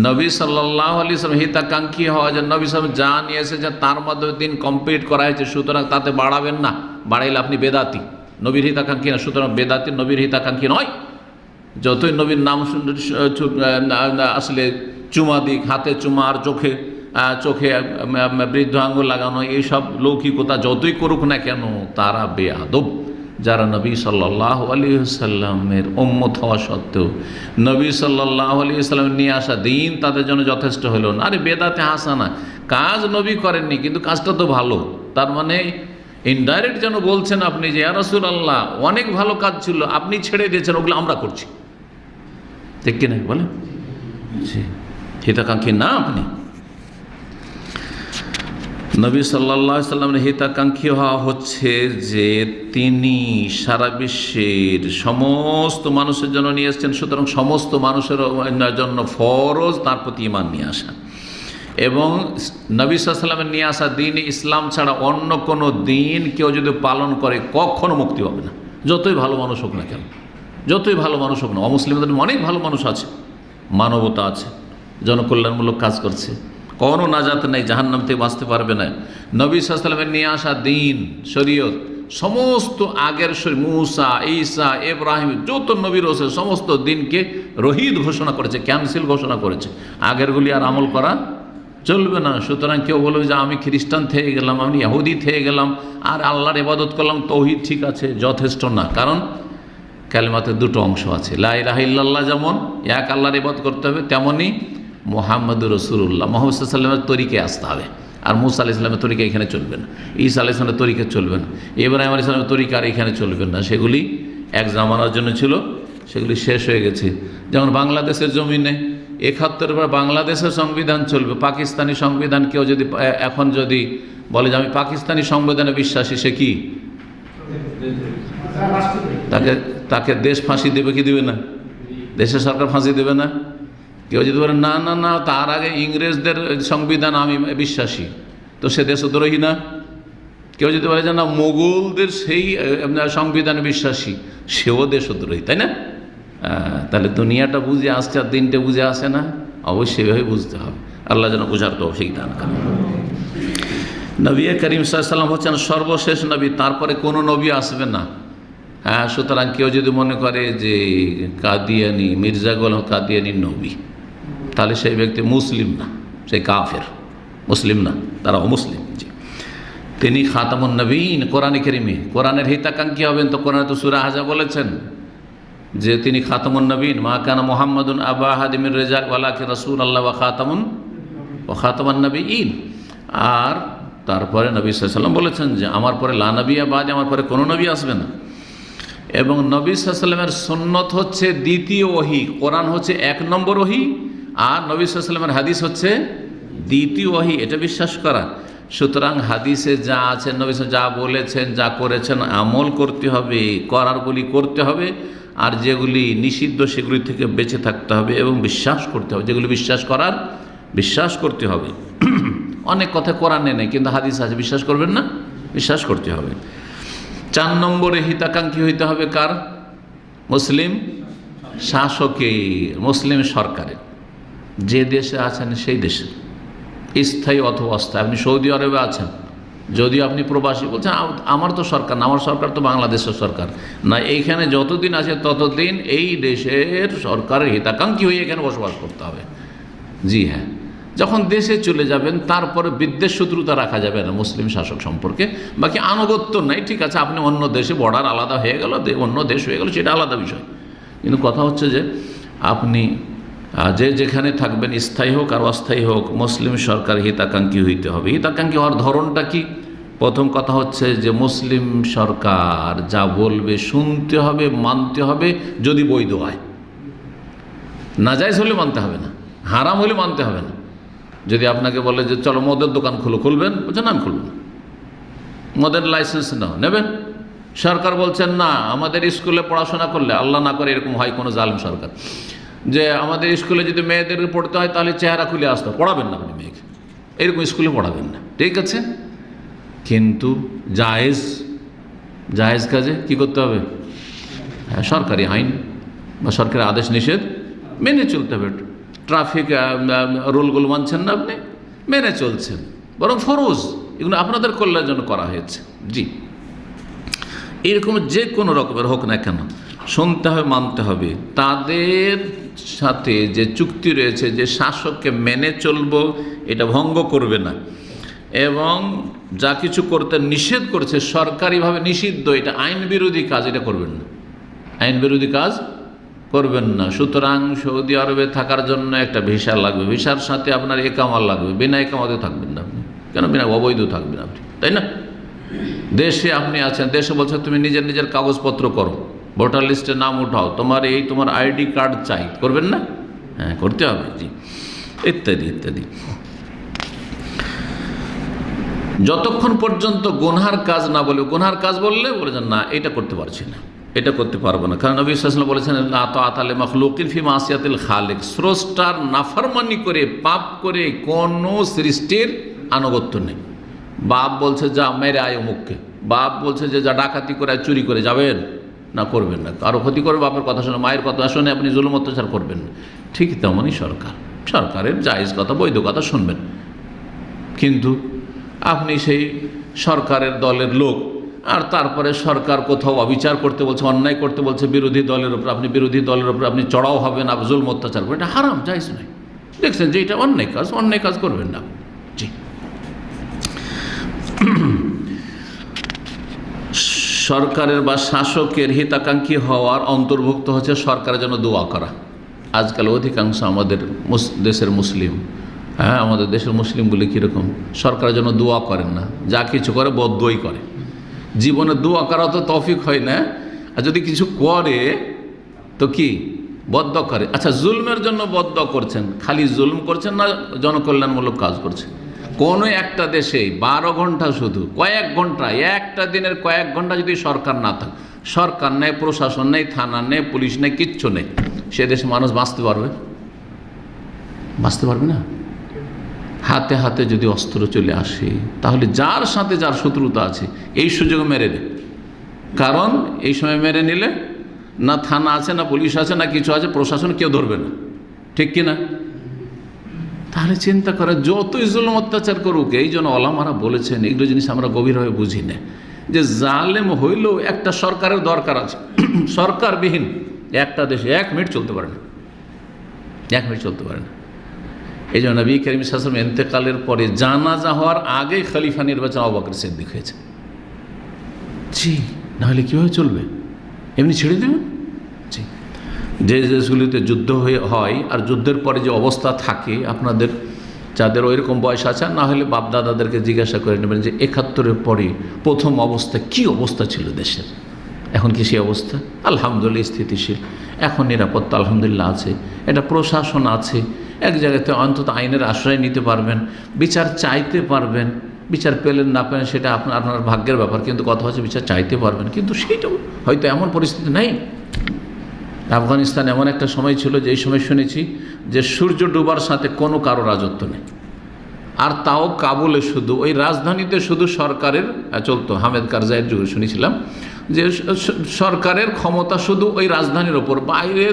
নবী সাল্লাল্লাহু আলাইহি ওয়াসাল্লাম হিতাকাঙ্ক্ষী হওয়া, যে নবী সাল্লাল্লাহু আলাইহি ওয়াসাল্লাম যা নিয়ে এসেছে তার মাধ্যমে দিন কমপ্লিট করা হয়েছে, সুতরাং তাতে বাড়াবেন না, বাড়াইলে আপনি বেদাতি, নবীর হিতাকাঙ্ক্ষী না। সুতরাং বেদাতি নবীর হিতাকাঙ্ক্ষী নয়। যতই নবীর নাম আসলে চুমা দিক, হাতে চুমা আর চোখে বৃদ্ধ আঙ্গুল লাগানো, এইসব লৌকিকতা যতই করুক না কেন, তারা বেয়াদব। যারা নবী সাল্লাল্লাহু আলাইহি ওয়াসাল্লামের উম্মত হওয়া সত্ত্বেও নবী সাল্লাল্লাহু আলাইহি ওয়াসাল্লাম নিয়ে আসা দিন তাদের জন্য যথেষ্ট হলো না। আরে বেদাতে হাসানা, কাজ নবী করেননি কিন্তু কাজটা তো ভালো, তার মানে ইনডাইরেক্ট যেন বলছেন আপনি যে ইয়া রাসূলুল্লাহ অনেক ভালো কাজ ছিল, আপনি ছেড়ে দিয়েছেন, ওগুলো আমরা করছি, ঠিক কিনা বলেন? হিতাকাঙ্ক্ষী না আপনি। নবী সাল্লাল্লাহু আলাইহি ওয়াসাল্লামের হিতাকাঙ্ক্ষী হওয়া হচ্ছে যে তিনি সারা বিশ্বের সমস্ত মানুষের জন্য নিয়ে এসেছেন, সুতরাং সমস্ত মানুষের জন্য ফরজ তার প্রতি ঈমান নিয়ে আসা। এবং নবী সাল্লাল্লাহু আলাইহি ওয়াসাল্লামের নিয়ে আসা দিন ইসলাম ছাড়া অন্য কোনো দিন কেউ যদি পালন করে কখনো মুক্তি পাবে না, যতই ভালো মানুষ হোক না কেন, যতই ভালো মানুষ হোক না। অমুসলিমদের অনেক ভালো মানুষ আছে, মানবতা আছে, জনকল্যাণমূলক কাজ করছে, কোনো নাজাত নেই, জাহান্নাম থেকে বাঁচতে পারবে না। নবী সাল্লাল্লাহু আলাইহি ওয়াসাল্লামের নিয়ে আসা দিন শরীয়ত সমস্ত আগের মুসা, ঈসা, ইব্রাহিম যত নবী রয়েছে সমস্ত দিনকে রহিত ঘোষণা করেছে, ক্যান্সেল ঘোষণা করেছে, আগেরগুলি আর আমল করা চলবে না। সুতরাং কেউ বলবে যে আমি খ্রিস্টান থেকে গেলাম, আমি ইহুদি থেকে গেলাম আর আল্লাহর ইবাদত করলাম, তৌহিদ ঠিক আছে, যথেষ্ট না। কারণ কালেমাতে দুটো অংশ আছে, লা ইলাহা ইল্লাল্লাহ, যেমন এক আল্লাহর ইবাদত করতে হবে, তেমনি মুহাম্মদুর রাসূলুল্লাহ মুহাম্মদ সাল্লাল্লাহু আলাইহি ওয়াসাল্লামের তরিকায় আসতে হবে। আর মুসা আলাইহিস সালামের তরিকা এখানে চলবে না, ঈসা আলাইহিস সালামের তরিকা চলবে না, ইব্রাহিম আলাইহিস সালামের তরিকা আর এখানে চলবে না। সেগুলি এক জামানার জন্য ছিল, সেগুলি শেষ হয়ে গেছে। যেমন বাংলাদেশের জমিনে ৭১ পর বাংলাদেশের সংবিধান চলবে, পাকিস্তানি সংবিধান কেউ যদি এখন যদি বলে যে আমি পাকিস্তানি সংবিধানে বিশ্বাসী, সে কি তাকে দেশ ফাঁসি দেবে কি দেবে না? দেশের সরকার ফাঁসি দেবে না? কেউ যদি বলে না না না তার আগে ইংরেজদের সংবিধান আমি বিশ্বাসী, তো সে দেশদ্রোহী না? কেউ যদি বলে যে না মোগলদের সেই সংবিধানে বিশ্বাসী, সেও দেশদ্রোহী, তাই না? তাহলে দুনিয়াটা বুঝে আসছে আর দিনটা বুঝে আসে না, অবশ্যই এভাবে বুঝতে হবে। আল্লাহ যেন বুঝার তৌফিক দান করেন। নবী করিম সাল্লাল্লাহু আলাইহি ওয়াসাল্লাম হচ্ছেন সর্বশেষ নবী, তারপরে কোনো নবী আসবে না। হ্যাঁ, সুতরাং কেউ যদি মনে করে যে কাদিয়ানি, মির্জা গোলাম কাদিয়ানি নবী, তাহলে সেই ব্যক্তি মুসলিম না, সে কাফের, মুসলিম না, তারা অমুসলিম। জি, তিনি খাতামুন নবীন। কোরআনে কারিমে কোরআনের হিতাকাঙ্ক্ষী হবেন তো কোরআনে তো সূরা আহজাব বলেছেন যে তিনি খাতামুন নবীন, মা কানা মুহাম্মাদুন আবা আহাদিম মির রিজাল ওয়ালাকিন রাসূলুল্লাহ ওয়া খাতামুন নবীন। আর তারপরে নবী সাল্লাল্লাহু আলাইহি ওয়াসাল্লাম বলেছেন যে আমার পরে লা নবিয়্যা বাদি, আমার পরে কোনো নবী আসবে না। এবং নবী সাল্লাল্লাহু আলাইহি ওয়াসাল্লামের সুন্নত হচ্ছে দ্বিতীয় ওহী, কোরআন হচ্ছে ১ নম্বর ওহী, আর নবী সাল্লাল্লাহু আলাইহি ওয়াসাল্লামের হাদিস হচ্ছে দ্বিতীয় ওহী, এটা বিশ্বাস করা। সুতরাং হাদিসে যা আছে, নবী যা বলেছেন, যা করেছেন আমল করতে হবে, করারগুলি করতে হবে, আর যেগুলি নিষিদ্ধ সেগুলি থেকে বেঁচে থাকতে হবে এবং বিশ্বাস করতে হবে। যেগুলি বিশ্বাস করার বিশ্বাস করতে হবে। অনেক কথা কোরআনে নেই, কিন্তু হাদিস আছে, বিশ্বাস করবেন না? বিশ্বাস করতে হবে। 4 নম্বরে হিতাকাঙ্ক্ষী হইতে হবে কার? মুসলিম শাসকের, মুসলিম সরকারের। যে দেশে আছেন সেই দেশে, স্থায়ী অথবা অস্থায়ী। আপনি সৌদি আরবে আছেন, যদিও আপনি প্রবাসী, বলছেন আমার তো সরকার না, আমার সরকার তো বাংলাদেশের সরকার না। এইখানে যতদিন আছে ততদিন এই দেশের সরকারের হিতাকাঙ্ক্ষী হয়ে এখানে বসবাস করতে হবে। জি হ্যাঁ, যখন দেশে চলে যাবেন তারপরে বিদ্বেষ শত্রুতা রাখা যাবে না মুসলিম শাসক সম্পর্কে। বাকি আনুগত্য নাই, ঠিক আছে, আপনি অন্য দেশে বর্ডার আলাদা হয়ে গেল, অন্য দেশ হয়ে গেল, সেটা আলাদা বিষয়। কিন্তু কথা হচ্ছে যে আপনি যে যেখানে থাকবেন, স্থায়ী হোক আর অস্থায়ী হোক, মুসলিম সরকার হিতাকাঙ্ক্ষী হইতে হবে। হিতাকাঙ্ক্ষী হওয়ার ধরনটা কি? প্রথম কথা হচ্ছে যে মুসলিম সরকার যা বলবে শুনতে হবে, মানতে হবে, যদি বৈধ হয়। নাজায়েজ হলে মানতে হবে না, হারাম হলে মানতে হবে না। যদি আপনাকে বলে যে চলো মদের দোকান খুলবেন, বলছেন আমি খুলব না, মদের লাইসেন্স নাও, নেবেন। সরকার বলছেন না, আমাদের স্কুলে পড়াশোনা করলে, আল্লাহ না করে এরকম হয় কোনো জালিম সরকার, যে আমাদের স্কুলে যদি মেয়েদের পড়তে হয় তাহলে চেহারা খুলে আসতে, পড়াবেন না আপনি মেয়েকে, এরকম স্কুলে পড়াবেন না, ঠিক আছে। কিন্তু জায়েজ কাজে কি করতে হবে? সরকারি আইন বা সরকারি আদেশ নিষেধ মেনে চলতে হবে। ট্রাফিক রুলগুলো মানছেন না আপনি, মেনে চলছেন, বরং ফরজ, এগুলো আপনাদের কল্যাণের জন্য করা হয়েছে। জি, এরকম যে কোনো রকমের হোক না কেন শুনতে হবে, মানতে হবে। তাদের সাথে যে চুক্তি রয়েছে, যে শাসককে মেনে চলবো, এটা ভঙ্গ করবে না, এবং যা কিছু করতে নিষেধ করছে সরকারিভাবে নিষিদ্ধ, এটা আইন বিরোধী কাজ, এটা করবেন না, আইন বিরোধী কাজ করবেন না। সুতরাং সৌদি আরবে থাকার জন্য একটা ভিসা লাগবে, ভিসার সাথে আপনার একামা লাগবে, বিনা একামাতে থাকবেন না আপনি, কেন? বিনা অবৈধ থাকবেন আপনি, তাই না? দেশে আপনি আছেন, দেশে বলছে তুমি নিজের নিজের কাগজপত্র করো, ভোটার লিস্টে নাম উঠাও, তোমার আইডি কার্ড চাই, করবেন না? হ্যাঁ, করতে হবে। জি, ইত্যাদি ইত্যাদি। যতক্ষণ পর্যন্ত গুনহার কাজ না বলে, গুনহার কাজ বললে বলেছেন না এটা করতে পারছি না, এটা করতে পারবো না, কারণ নবী সাল্লাল্লাহু আলাইহি ওয়াসাল্লাম বলেছেন লা তাআতা লি মাখলুকিন ফি মাসিয়াতিল খালিক, স্রষ্টার নাফরমানি করে, পাপ করে কোনো সৃষ্টির আনুগত্য নেই। বাপ বলছে যা মেরে আয় অমুককে, বাপ বলছে যে যা ডাকাতি করে চুরি করে, যাবেন না, করবেন না। কারো ক্ষতি করে বাপের কথা শুনে, মায়ের কথা শুনে আপনি জুলুম অত্যাচার করবেন না। ঠিক তেমনই সরকারের জায়েজ কথা, বৈধ কথা শুনবেন। কিন্তু আপনি সেই সরকারের দলের লোক, আর তারপরে সরকার কোথাও অবিচার করতে বলছে, অন্যায় করতে বলছে বিরোধী দলের উপর, আপনি বিরোধী দলের উপর আপনি চড়াও হবেন, আপনি জুলুম অত্যাচার করবেন, এটা হারাম, জায়েজ নয়। দেখছেন যে এটা অন্যায় কাজ করবেন না। জি, সরকারের বা শাসকের হিতাকাঙ্ক্ষী হওয়ার অন্তর্ভুক্ত হচ্ছে সরকারের জন্য দোয়া করা। আজকাল অধিকাংশ আমাদের দেশের মুসলিম, আমাদের দেশের মুসলিমগুলি কীরকম? সরকারের জন্য দোয়া করেন না, যা কিছু করে বদদোয়াই করে। জীবনে দোয়া করা তো তৌফিক হয় না, আর যদি কিছু করে তো কি বদদোয়া করে। আচ্ছা, জুলমের জন্য বদদোয়া করছেন, খালি জুলম করছেন না জনকল্যাণমূলক কাজ করছেন? কোনো একটা দেশে 12 ঘন্টা, শুধু কয়েক ঘন্টা, একটা দিনের কয়েক ঘন্টা যদি সরকার না থাকে, সরকার নেই, প্রশাসন নেই, থানা নেই, পুলিশ নেই, কিচ্ছু নেই, সে দেশে মানুষ বাঁচতে পারবে? বাঁচতে পারবে না। হাতে হাতে যদি অস্ত্র চলে আসে, তাহলে যার সাথে যার শত্রুতা আছে এই সুযোগে মেরে দেয়। কারণ এই সময় মেরে নিলে না থানা আছে, না পুলিশ আছে, না কিছু আছে, প্রশাসন কেউ ধরবে না, ঠিক কিনা? তাহলে চিন্তা করে, যতই জুলুম অত্যাচার করুক, এই জন্য ওলামারা বলেছেন, এগুলো জিনিস আমরা গভীরভাবে বুঝি না, যে জালেম হইলেও একটা সরকারের দরকার আছে। সরকারবিহীন একটা দেশে 1 মিনিট চলতে পারে না, 1 মিনিট চলতে পারে না। এই জন্য নবী করিম সাল্লাল্লাহু আলাইহি ওয়াসাল্লাম ইন্তেকালের পরে জানাজা হওয়ার আগে খলিফা নির্বাচন আবু বকর সিদ্দিক হয়েছে। জি, নাহলে কীভাবে চলবে? এমনি ছেড়ে দেবেন? জি, যে দেশগুলিতে যুদ্ধ হয় আর যুদ্ধের পরে যে অবস্থা থাকে, আপনাদের যাদের ওইরকম বয়স আছে, না হলে বাপ দাদাদেরকে জিজ্ঞাসা করে নেবেন যে 71-এর পরে প্রথম অবস্থা কী অবস্থা ছিল দেশের, এখন কি সেই অবস্থা? আলহামদুলিল্লাহ স্থিতিশীল, এখন নিরাপত্তা আলহামদুলিল্লাহ আছে, এটা প্রশাসন আছে, এক জায়গাতে অন্তত আইনের আশ্রয় নিতে পারবেন, বিচার চাইতে পারবেন, বিচার পেলেন না পেলেন সেটা আপনার ভাগ্যের ব্যাপার, কিন্তু কথা হচ্ছে বিচার চাইতে পারবেন। কিন্তু সেইটাও হয়তো এমন পরিস্থিতি নেই। আফগানিস্তান এমন একটা সময় ছিল, যেই সময় শুনেছি যে সূর্য ডুবার সাথে কোনো কারো রাজত্ব নেই, আর তাও কাবুলে শুধু ওই রাজধানীতে শুধু সরকারের চলতো। হামেদ কারজাইয়ের যুগে শুনেছিলাম যে সরকারের ক্ষমতা শুধু ওই রাজধানীর ওপর, বাইরে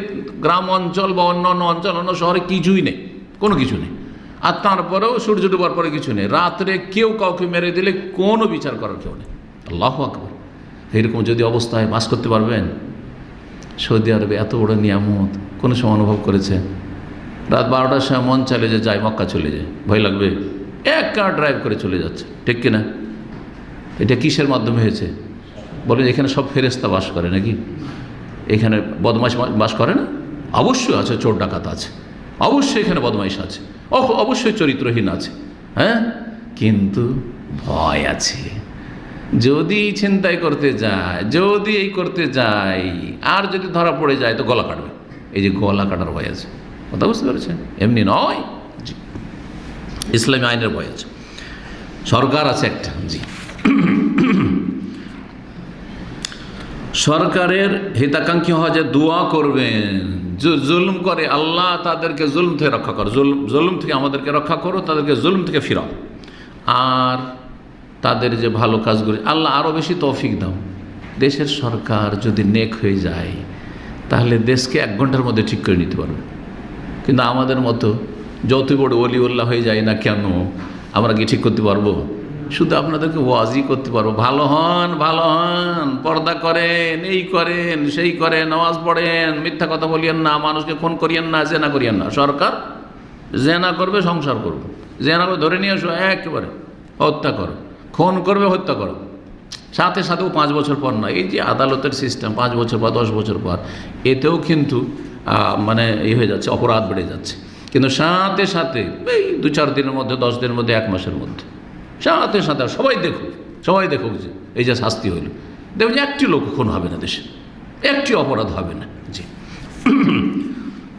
গ্রাম অঞ্চল বা অন্য অঞ্চল অন্য শহরে কিছুই নেই, কোনো কিছু নেই। আর তারপরেও সূর্য ডুবার পরে কিছু নেই, রাত্রে কেউ কাউকে মেরে দিলে কোনো বিচার করার কেউ নেই। আল্লাহু আকবার। এইরকম যদি অবস্থায় বাস করতে পারবেন? সৌদি আরবে এত বড় নিয়ামত কোনো সময় অনুভব করেছে? রাত 12টার সময় মন চাইলে যে যাই মক্কা চলে যায়, ভয় লাগবে? এক কার ড্রাইভ করে চলে যাচ্ছে, ঠিক কিনা? এটা কিসের মাধ্যমে হয়েছে বলে? এখানে সব ফেরেশতা বাস করে নাকি? এখানে বদমাইশ বাস করে না? অবশ্যই আছে, চোর ডাকাত আছে, অবশ্যই এখানে বদমাইশ আছে, অবশ্যই চরিত্রহীন আছে, হ্যাঁ, কিন্তু ভয় আছে। যদি ছিনতাই করতে যায়, যদি এই করতে যায়, আর যদি ধরা পড়ে যায় তো গলা কাটবে। এই যে গলা কাটার ভয় আছে, কথা বুঝতে পেরেছেন? এমনি নয়, জি, ইসলামী আইনের ভয় আছে, সরকার আছে একটা। জি, সরকারের হিতাকাঙ্ক্ষী হওয়া যে দোয়া করবেন, জুলুম করে আল্লাহ তাদেরকে জুলুম থেকে রক্ষা করো, জুলুম থেকে আমাদেরকে রক্ষা করো, তাদেরকে জুলুম থেকে ফিরাও, আর তাদের যে ভালো কাজগুলি আল্লাহ আরও বেশি তৌফিক দাও। দেশের সরকার যদি নেক হয়ে যায় তাহলে দেশকে 1 ঘন্টার মধ্যে ঠিক করে নিতে পারবে। কিন্তু আমাদের মতো যত বড় ওলিউল্লাহ হয়ে যায় না কেন, আমরা কি ঠিক করতে পারবো? শুধু আপনাদেরকে ওয়াজি করতে পারবো, ভালো হন, ভালো হন, পর্দা করেন, এই করেন, সেই করেন, নামাজ পড়েন, মিথ্যা কথা বলিয়েন না, মানুষকে খুন করিয়েন না, জেনা করিয়েন না। সরকার জেনা করবে, সংসার করবে, জেনা করে ধরে নিয়ে আসো, একেবারে হত্যা করো, খুন করবে, হত্যা করো, সাথে সাথেও 5 বছর পর না। এই যে আদালতের সিস্টেম, 5 বছর বা 10 বছর পর, এতেও কিন্তু মানে হয়ে যাচ্ছে, অপরাধ বেড়ে যাচ্ছে। কিন্তু সাথে সাথে এই 2-4 দিনের মধ্যে, 10 দিনের মধ্যে, 1 মাসের মধ্যে, সাথে সাথে সবাই দেখুক যে এই যে শাস্তি হইল, দেখুন যে একটি লোক খুন হবে না দেশে, একটি অপরাধ হবে না। জি,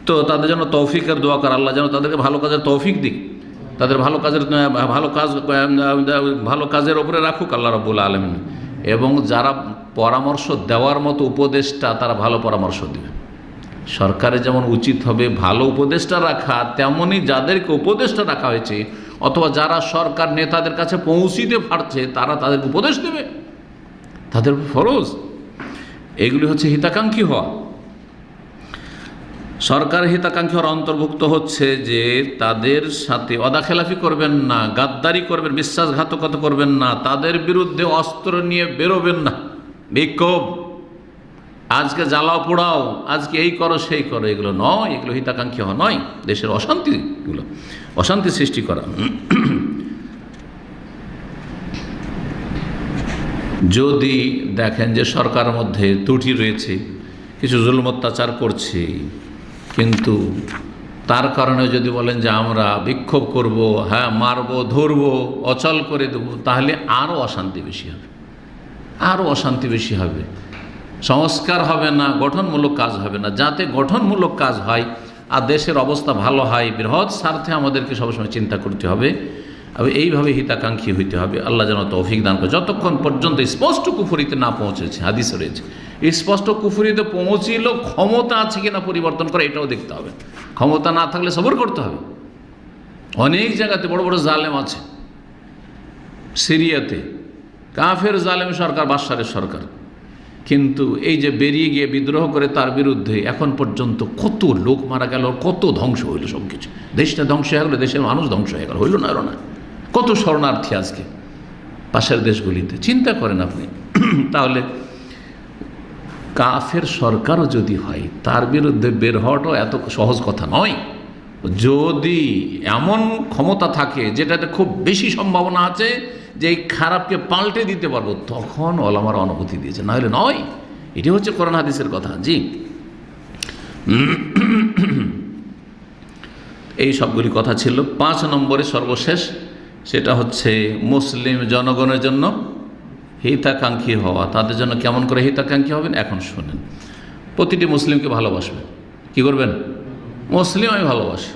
তো তাদের যেন তৌফিকের দোয়া কর, আল্লাহ যেন তাদেরকে ভালো কাজের তৌফিক দিক, তাদের ভালো কাজের ওপরে রাখুক আল্লাহ রাব্বুল আলামিন। এবং যারা পরামর্শ দেওয়ার মতো উপদেষ্টা, তারা ভালো পরামর্শ দেবে। সরকারের যেমন উচিত হবে ভালো উপদেষ্টা রাখা, তেমনই যাদেরকে উপদেষ্টা রাখা হয়েছে অথবা যারা সরকার নেতাদের কাছে পৌঁছিতে পারছে, তারা তাদেরকে উপদেশ দেবে, তাদের ফরজ। এগুলি হচ্ছে হিতাকাঙ্ক্ষী হওয়া। সরকার হিতাকাঙ্ক্ষী হওয়ার অন্তর্ভুক্ত হচ্ছে যে তাদের সাথে অদাখেলাফি করবেন না, গাদ্দারি করবেন, বিশ্বাসঘাতকতা করবেন না, তাদের বিরুদ্ধে অস্ত্র নিয়ে বেরোবেন না, বিক্ষোভ, আজকে জ্বালাও পোড়াও, আজকে এই করো সেই করো, এগুলো নয়, এগুলো হিতাকাঙ্ক্ষী হওয়া নয়। দেশের অশান্তি সৃষ্টি করা। যদি দেখেন যে সরকারের মধ্যে ত্রুটি রয়েছে, কিছু জুলুম অত্যাচার করছে, কিন্তু তার কারণে যদি বলেন যে আমরা বিক্ষোভ করব, হ্যাঁ মারবো, ধরবো, অচল করে দেবো, তাহলে আরও অশান্তি বেশি হবে, সংস্কার হবে না, গঠনমূলক কাজ হবে না। যাতে গঠনমূলক কাজ হয় আর দেশের অবস্থা ভালো হয়, বৃহৎ স্বার্থে আমাদেরকে সবসময় চিন্তা করতে হবে, এইভাবে হিতাকাঙ্ক্ষী হইতে হবে। আল্লাহ যেন তৌফিক দান করে। যতক্ষণ পর্যন্ত স্পষ্ট কুফরিতে না পৌঁছেছে, হাদিসে রয়েছে, স্পষ্ট কুফরিতে পৌঁছিল, ক্ষমতা আছে কিনা পরিবর্তন করে এটাও দেখতে হবে। ক্ষমতা না থাকলে সবর করতে হবে। অনেক জায়গাতে বড় বড় জালেম আছে, সিরিয়াতে কাফের জালেম সরকার, বাশারের সরকার, কিন্তু এই যে বেরিয়ে গিয়ে বিদ্রোহ করে তার বিরুদ্ধে এখন পর্যন্ত কত লোক মারা গেল, কত ধ্বংস হইল, সব কিছু, দেশটা ধ্বংস হয়ে গেল, দেশের মানুষ ধ্বংস হয়ে গেল, হইল না? না, কত শরণার্থী আজকে পাশের দেশগুলিতে, চিন্তা করেন আপনি। তাহলে কাফের সরকারও যদি হয়, তার বিরুদ্ধে বের হওয়াটাও এত সহজ কথা নয়। যদি এমন ক্ষমতা থাকে যেটাতে খুব বেশি সম্ভাবনা আছে যে এই খারাপকে পাল্টে দিতে পারবো, তখন ওলামারা অনুমতি দিয়েছে, না হলে নয়। এটি হচ্ছে কোরআন হাদিসের কথা। জি, এই সবগুলি কথা ছিল। 5 নম্বরে সর্বশেষ, সেটা হচ্ছে মুসলিম জনগণের জন্য হিতাকাঙ্ক্ষী হওয়া। তাদের জন্য কেমন করে হিতাকাঙ্ক্ষী হবেন এখন শোনেন। প্রতিটি মুসলিমকে ভালোবাসবেন। কি করবেন? মুসলিম আমি ভালোবাসি,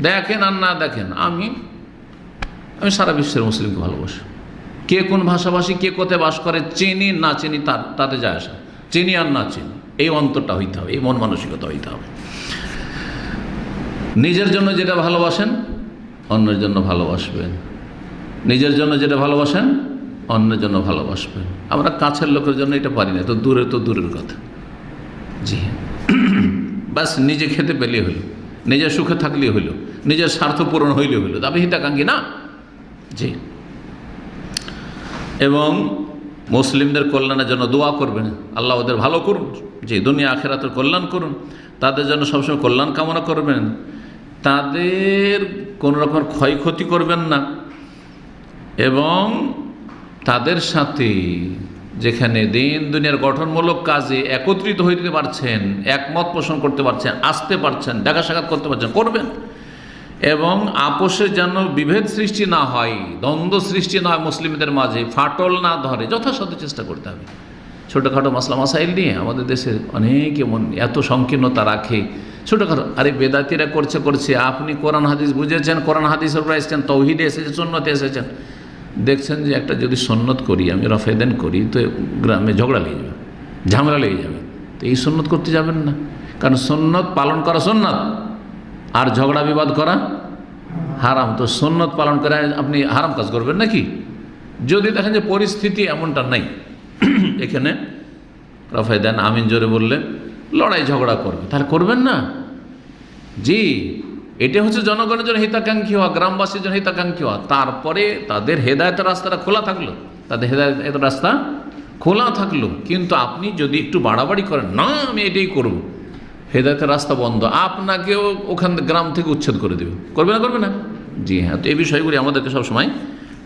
দেখেন আর না দেখেন, আমি সারা বিশ্বের মুসলিমকে ভালোবাসি। কে কোন ভাষাভাষী, কে কোথায় বাস করে, চিনি না চিনি তাতে যায় আসা, চিনি আর না চিনি, এই অন্তরটা হইতে হবে, এই মন মানসিকতা হইতে হবে। নিজের জন্য যেটা ভালোবাসেন অন্যের জন্য ভালোবাসবেন, নিজের জন্য যেটা ভালোবাসেন অন্যের জন্য ভালোবাসবেন। আমরা কাছের লোকের জন্য এটা পারি না, তো দূরের কথা। জি, ব্যাস নিজে খেতে পেলেই হইল, নিজের সুখে থাকলেই হইল, নিজের স্বার্থ পূরণ হইলে হইল, তবে হিতাকাঙ্ক্ষী না। জি, এবং মুসলিমদের কল্যাণের জন্য দোয়া করবেন, আল্লাহ ওদের ভালো করুন, যে দুনিয়া আখিরাতের কল্যাণ করুন, তাদের জন্য সবসময় কল্যাণ কামনা করবেন, তাদের কোনো রকমের ক্ষয়ক্ষতি করবেন না, এবং তাদের সাথে যেখানে দিন দুনিয়ার গঠনমূলক কাজে একত্রিত হইতে পারছেন, একমত পোষণ করতে পারছেন, আসতে পারছেন, দেখা সাক্ষাৎ করতে পারছেন, করবেন। এবং আপোষে যেন বিভেদ সৃষ্টি না হয়, দ্বন্দ্ব সৃষ্টি না হয়, মুসলিমদের মাঝে ফাটল না ধরে, যথাসাধ্য চেষ্টা করতে হবে। ছোটোখাটো মাসলা মাসাইল নিয়ে আমাদের দেশে অনেকে এত সংকীর্ণতা রাখে, ছোটোখাটো, আরে বেদাতিরা করছে, আপনি কোরআন হাদিস বুঝেছেন, কোরআন হাদিসের উপর এসেছেন, তৌহিদে এসেছেন, সুন্নতে এসেছেন, দেখছেন যে একটা যদি সুন্নত করি, আমি রফেদেন করি, তো গ্রামে ঝগড়া লেগে যাবে, ঝামেলা লেগে যাবে, তো এই সুন্নত করতে যাবেন না, কারণ সুন্নত পালন করা সুন্নত, আর ঝগড়া বিবাদ করা হারাম। তো সুন্নত পালন করে আপনি হারাম কাজ করবেন নাকি? যদি দেখেন যে পরিস্থিতি এমনটা নাই, এখানে রফায় দেন আমিন জোরে বললে লড়াই ঝগড়া করবে, তাহলে করবেন না। জি, এটা হচ্ছে জনগণের জন্য হিতাকাঙ্ক্ষী হওয়া, গ্রামবাসীর জন্য হিতাকাঙ্ক্ষী হওয়া। তারপরে তাদের হেদায়েতের রাস্তাটা খোলা থাকলো, তাদের হেদায়েতের রাস্তা খোলা থাকলো, কিন্তু আপনি যদি একটু বাড়াবাড়ি করেন, না আমি এটাই করব, হেদায়েতের রাস্তা বন্ধ, আপনাকেও ওখান গ্রাম থেকে উচ্ছেদ করে দেবে, করবে না? জি হ্যাঁ, তো এই বিষয়গুলি আমাদেরকে সবসময়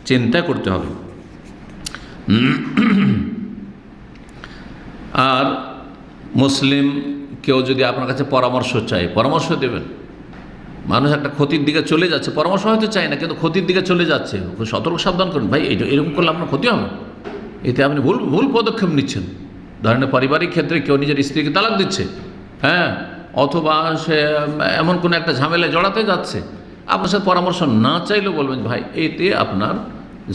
চিন্তা করতে হবে। আর মুসলিম কেউ যদি আপনার কাছে পরামর্শ চায়, পরামর্শ দেবেন। মানুষ একটা ক্ষতির দিকে চলে যাচ্ছে, পরামর্শ হয়তো চায় না, কিন্তু ক্ষতির দিকে চলে যাচ্ছে, সতর্ক সাবধান করুন, ভাই এটা এরকম করলে আপনার ক্ষতি হবে, এতে আপনি ভুল পদক্ষেপ নিচ্ছেন। ধরেন পারিবারিক ক্ষেত্রে কেউ নিজের স্ত্রীকে তালাক দিচ্ছে, হ্যাঁ, অথবা সে এমন কোনো একটা ঝামেলায় জড়াতে যাচ্ছে, আপনার সাথে পরামর্শ না চাইলেও বলবেন, ভাই এতে আপনার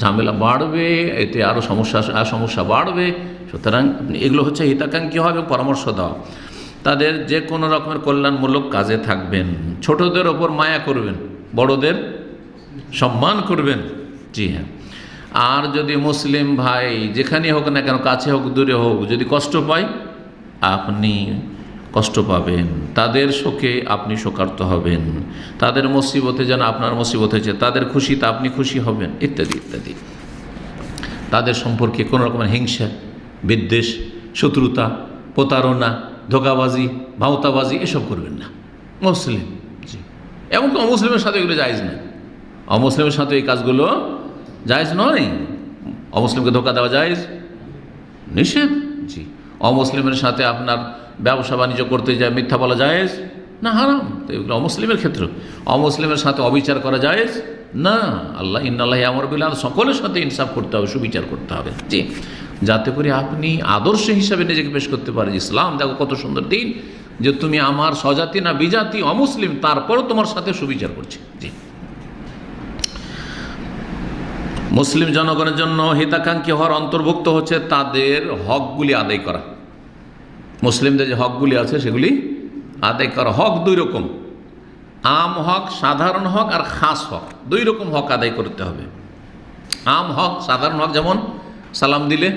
ঝামেলা বাড়বে, এতে আরও সমস্যা বাড়বে, সুতরাং এগুলো হচ্ছে হিতাকাঙ্ক্ষী হবে এবং পরামর্শ দেওয়া। তাদের যে কোনো রকমের কল্যাণমূলক কাজে থাকবেন, ছোটদের ওপর মায়া করবেন, বড়দের সম্মান করবেন। জি হ্যাঁ, আর যদি মুসলিম ভাই যেখানে হোক না কেন, কাছে হোক দূরে হোক, যদি কষ্ট পায় আপনি কষ্ট পাবেন, তাদের শোকে আপনি শোকার্ত হবেন, তাদের মুসিবতে যেন আপনার মুসিবত হয়েছে, তাদের খুশিতে আপনি খুশি হবেন, ইত্যাদি ইত্যাদি। তাদের সম্পর্কে কোনো রকমের হিংসা, বিদ্বেষ, শত্রুতা, প্রতারণা, ধোঁকাবাজি, ভাওতাবাজি এসব করবেন না। মুসলিম, জি, এমনকি অমুসলিমের সাথে এগুলো জায়েজ নয়, অমুসলিমের সাথে এই কাজগুলো জায়েজ নয়। অমুসলিমকে ধোঁকা দেওয়া জায়েজ, নিষেধ। জি, অমুসলিমের সাথে আপনার ব্যবসা বাণিজ্য করতে যায় মিথ্যা বলা জায়েজ না, হারাম। তো এগুলো অমুসলিমের ক্ষেত্রে। অমুসলিমের সাথে অবিচার করা জায়েজ না। আল্লাহ ইন্নাল্লাহ আমর বিল আদল, সকলের সাথে ইনসাফ করতে হবে, সুবিচার করতে হবে। জি, যাতে করে আপনি আদর্শ হিসাবে নিজেকে পেশ করতে পারেন। ইসলাম দেখো কত সুন্দর দিন, যে তুমি আমার স্বজাতি না বিজাতি, অমুসলিম, তারপরও তোমার সাথে সুবিচার করছি। জি, মুসলিম জনগণের জন্য হিতাকাঙ্ক্ষী হওয়ার অন্তর্ভুক্ত হচ্ছে তাদের হকগুলি আদায় করা। মুসলিমদের যে হকগুলি আছে সেগুলি আদায় করা। হক দুই রকম, আম হক, সাধারণ হক, আর খাস হক। দুই রকম হক আদায় করতে হবে। আম হক, সাধারণ হক, যেমন সালাম দিলে,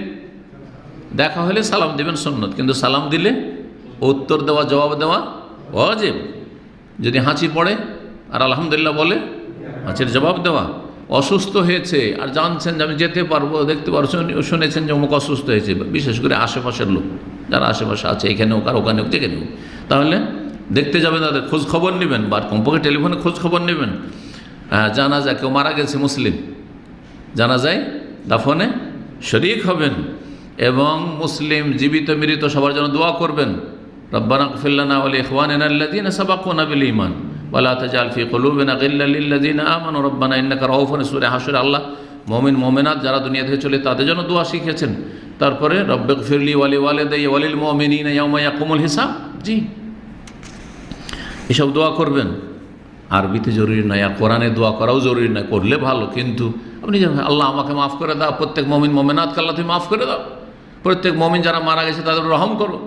দেখা হলে সালাম দিবেন সুন্নত, কিন্তু সালাম দিলে উত্তর দেওয়া, জবাব দেওয়া ওয়াজিব। যদি হাঁচি পড়ে আর আলহামদুলিল্লাহ বলে, হাঁচির জবাব দেওয়া। অসুস্থ হয়েছে আর জানছেন যে আমি যেতে পারবো, দেখতে পারবো, শুনেছেন যে অমুক অসুস্থ হয়েছে, বিশেষ করে আশেপাশের লোক যারা আশেপাশে আছে, এখানে হোক আর ওখানে হোক, যেখানে হোক, তাহলে দেখতে যাবেন, তাদের খোঁজ খবর নেবেন, বা কমপক্ষে টেলিফোনে খোঁজ খবর নেবেন। জানাজা, কেউ মারা গেছে মুসলিম, জানাজায় দাফনে শরীক হবেন, এবং মুসলিম জীবিত মৃত সবার জন্য দোয়া করবেন। রব্বানা ইগফির লানা ওয়া লিইখওয়ানিনা আল্লাযীনা সাবাকুনা বিল ঈমান ওয়া লা তাজআল ফি কুলুবিনা গিল্লাল লিল্লাযীনা আমানু রব্বানা ইন্নাকা রাউফুন। সূরা হাশর। আল্লাহ মুমিন মুমিনাত যারা দুনিয়া থেকে চলে তাদের জন্য দোয়া শিখিয়েছেন। তারপরে রব্বিগফিরলি ওয়া লিওয়ালিদাইয়া ওয়া লিল মুমিনিনা ইয়াওমা ইয়াকুমুল হিসাব। জি, এসব দোয়া করবেন। আরবিতে জরুরি নয়, আর কোরআনে দোয়া করাও জরুরি নয়, করলে ভালো, কিন্তু আপনি জানেন আল্লাহ আমাকে মাফ করে দাও, প্রত্যেক মুমিন মুমিনাতকে আল্লাহ তুমি মাফ করে দাও, প্রত্যেক মুমিন যারা মারা গেছে তাদের রহম করো,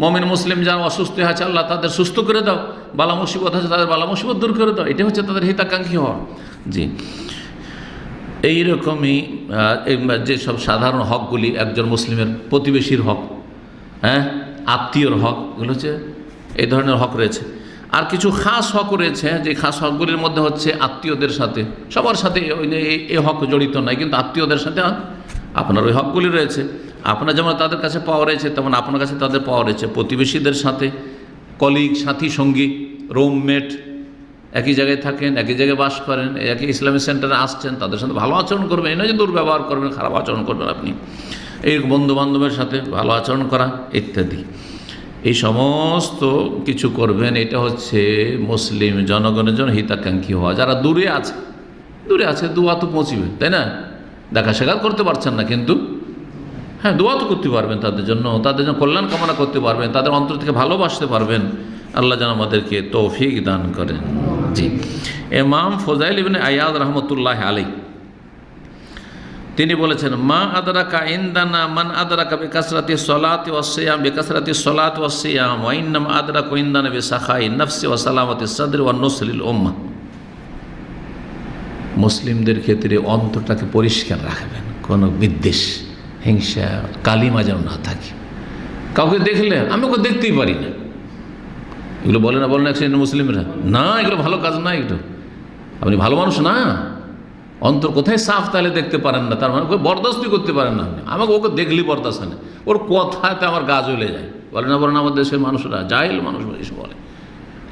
মুমিন মুসলিম যারা অসুস্থ আছে আল্লাহ তাদের সুস্থ করে দাও, বালা মুসিবত আছে তাদের বালা মুসিবত দূর করে দাও, এটা হচ্ছে তাদের হিতাকাঙ্ক্ষী হওয়া। জি, এইরকমই যেসব সাধারণ হকগুলি একজন মুসলিমের প্রতিবেশীর হক, হ্যাঁ, আত্মীয়র হক, এগুলো হচ্ছে এই ধরনের হক রয়েছে। আর কিছু খাস হক রয়েছে, যে খাস হকগুলির মধ্যে হচ্ছে আত্মীয়দের সাথে, সবার সাথে এই হক জড়িত নয়, কিন্তু আত্মীয়দের সাথে আপনার ওই হকগুলি রয়েছে। আপনার যেমন তাদের কাছে পাওয়া রয়েছে তেমন আপনার কাছে তাদের পাওয়া রয়েছে। প্রতিবেশীদের সাথে, কলিগ, সাথী, সঙ্গী, রুমমেট, একই জায়গায় থাকেন, একই জায়গায় বাস করেন, একই ইসলামিক সেন্টারে আসছেন, তাদের সাথে ভালো আচরণ করবেন, এই নয় যে দুর্ব্যবহার করবেন, খারাপ আচরণ করবেন আপনি। এই বন্ধুবান্ধবের সাথে ভালো আচরণ করা ইত্যাদি, এই সমস্ত কিছু করবেন। এটা হচ্ছে মুসলিম জনগণের জন্য হিতাকাঙ্ক্ষী হওয়া। যারা দূরে আছে দোয়া তো পৌঁছবে, তাই না? দেখা সাক্ষাৎ করতে পারছেন না, কিন্তু হ্যাঁ দোয়া তো করতে পারবেন তাদের জন্য কল্যাণ কামনা করতে পারবেন, তাদের অন্তর থেকে ভালোবাসতে পারবেন। আল্লাহ যেন আমাদেরকে তৌফিক দান করেন। জি, ইমাম ফুযাইল ইবনে আয়াদ রহমতুল্লাহ আলাইহি তিনি বলেছেন, মা আদরাকা ইনদানা মান আদরাকা বিকাসরাতি সলাতি ওয়াস সিয়াম বিকাসরাতি সলাতি ওয়াস সিয়াম ওয়া ইন্নামা আদরাকা ইনদানা বিসাখাই নাফসি ওয়া সালামাতি সাদরি ওয়া নুসলিল উম্মাহ। মুসলিমদের ক্ষেত্রে অন্তরটাকে পরিষ্কার রাখবেন, কোনো বিদ্বেষ, হিংসা, কালিমা যেন না থাকে। কাউকে দেখলে আমি ওকে দেখতেই পারি না, এগুলো বলে না এক শ্রেণীর মুসলিমরা, না এগুলো ভালো কাজ না, এগুলো আপনি ভালো মানুষ না। অন্তর কোথায় সাফ তাহলে দেখতে পারেন না, তার মানে ওকে বরদাস্তি করতে পারেন না আপনি। আমাকে ওকে দেখলেই বরদাস্ত নেই, ওর কথাতে আমার গা জ্বলে যায়। বলে না আমাদের দেশের মানুষরা, জাহিল মানুষ এসে বলে,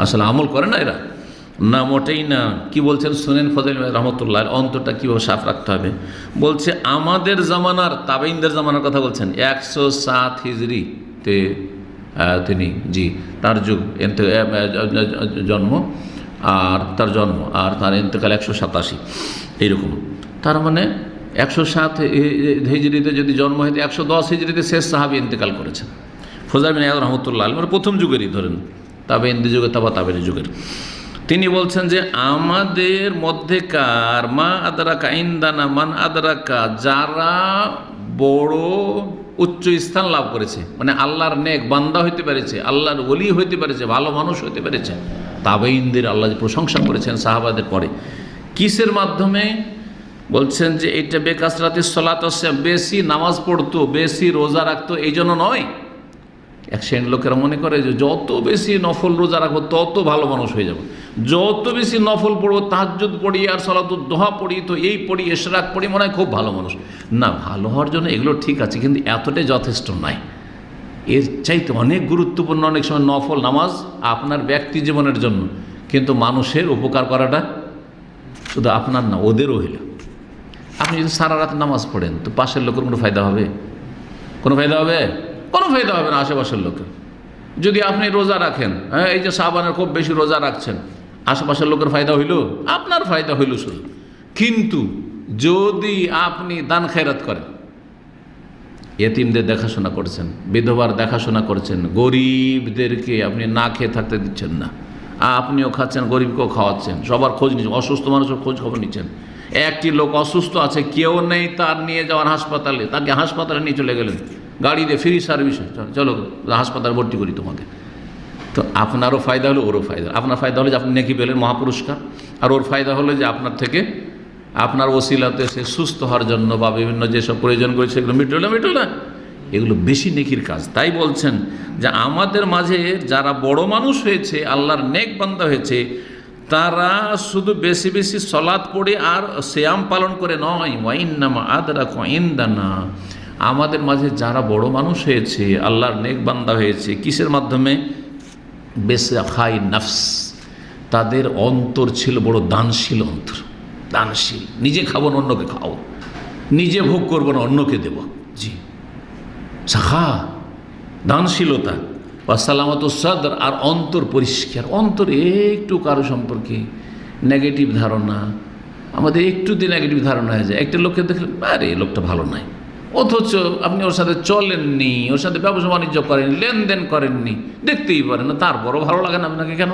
আসলে আমল করে না এরা, না মোটেই না। কি বলছেন শুনেন ফজল রহমতুল্লাহ, অন্তরটা কীভাবে সাফ রাখতে হবে। বলছে আমাদের জামানার, তাবেঈনদের জামানার কথা বলছেন, 107 হিজরিতে তিনি, জি, তার যুগ জন্ম, আর তার ইন্তেকাল 187 এইরকম। তার মানে 107 হিজরিতে যদি জন্ম হয়তো 110 হিজরিতে শেষ সাহাবী ইন্তেকাল করেছেন, ফজল বিন আয়াদ রহমতুল্লাহ, মানে প্রথম যুগেরই ধরেন, তাবেঈনদের যুগে, তাবেঈন যুগের। তিনি বলছেন যে আমাদের মধ্যেকার মা আদরাকা ইনদানা মান আদরাকা, যারা বড় উচ্চ স্থান লাভ করেছে, মানে আল্লাহর নেক বান্দা হইতে পেরেছে, আল্লাহর ওলি হইতে পেরেছে, ভালো মানুষ হইতে পেরেছে, তাবেঈনদের আল্লাহ যে প্রশংসা করেছেন সাহাবাদের পরে, কিসের মাধ্যমে? বলছেন যে এটা বেকাসরাতি সলাত, বেশি নামাজ পড়তো, বেশি রোজা রাখতো, এই জন্য নয়। এক শ্রেণীর লোকেরা মনে করে যে যত বেশি নফল রোজা রাখবো তত ভালো মানুষ হয়ে যাবো, যত বেশি নফল পড়বো, তাহাজ্জুদ পড়ি আর সালাতুদ দোহা পড়ি, তো এই পড়ি, ইশরাক পড়ি, মনে হয় খুব ভালো মানুষ। না, ভালো হওয়ার জন্য এগুলো ঠিক আছে, কিন্তু এতটাই যথেষ্ট নয়। এর চাইতে অনেক গুরুত্বপূর্ণ অনেক সময় নফল নামাজ আপনার ব্যক্তি জীবনের জন্য, কিন্তু মানুষের উপকার করাটা শুধু আপনার না, ওদেরও হইল। আপনি যদি সারা রাত নামাজ পড়েন তো পাশের লোকের কোনো ফায়দা হবে? কোনো ফায়দা হবে? কোনো ফায়দা হবে না আশেপাশের লোকের। যদি আপনি রোজা রাখেন, হ্যাঁ, এই যে শাবানের খুব বেশি রোজা রাখছেন, আশেপাশের লোকের ফায়দা হইল? আপনার ফায়দা হইল শুধু। কিন্তু যদি আপনি দান খেরাত করেন, এতিমদের দেখাশোনা করছেন, বিধবার দেখাশোনা করছেন, গরিবদেরকে আপনি না খেয়ে থাকতে দিচ্ছেন না, আপনিও খাচ্ছেন, গরিবকেও খাওয়াচ্ছেন, সবার খোঁজ নিচ্ছেন, অসুস্থ মানুষের খোঁজ খবর নিচ্ছেন। একটি লোক অসুস্থ আছে, কেউ নেই তার নিয়ে যাওয়ার হাসপাতালে, তাকে হাসপাতালে নিয়ে চলে গেলেন গাড়ি দিয়ে, ফ্রি সার্ভিস, চলো হাসপাতালে ভর্তি করি তোমাকে। তো আপনারও ফায়দা হলো, ওরও ফায়দা। আপনার ফায়দা হলো যে আপনি নেকি পেলেন, মহাপুরস্কার, আর ওর ফায়দা হলো যে আপনার থেকে, আপনার ওসিলাতে সে সুস্থ হওয়ার জন্য বা বিভিন্ন যেসব প্রয়োজন করেছে সেগুলো মিটল না, এগুলো বেশি নেকির কাজ। তাই বলছেন যে আমাদের মাঝে যারা বড় মানুষ হয়েছে, আল্লাহর নেক বান্দা হয়েছে, তারা শুধু বেশি বেশি সলাৎ পড়ে আর সিয়াম পালন করে নয়, ওয়াইন্নামা আদরাকা ইনদানা, আমাদের মাঝে যারা বড় মানুষ হয়েছে, আল্লাহর নেক বান্দা হয়েছে, কিসের মাধ্যমে? বেসাখাই নাফস, তাদের অন্তর ছিল বড় দানশীল অন্তর, দানশীল। নিজে খাবো না অন্যকে খাও, নিজে ভোগ করবো না অন্যকে দেব। জি, সাখা, দানশীলতা। বা সালামত সাদর, আর অন্তর পরিষ্কার। অন্তর একটু কারো সম্পর্কে নেগেটিভ ধারণা, আমাদের একটু দিয়ে নেগেটিভ ধারণা হয়ে যায়। একটা লোককে দেখলে আরে এই লোকটা ভালো নয়, অথচ আপনি ওর সাথে চলেননি, ওর সাথে ব্যবসা বাণিজ্য করেননি, লেনদেন করেননি, দেখতেই পারেন না, তারপরও ভালো লাগে না আপনাকে। কেন?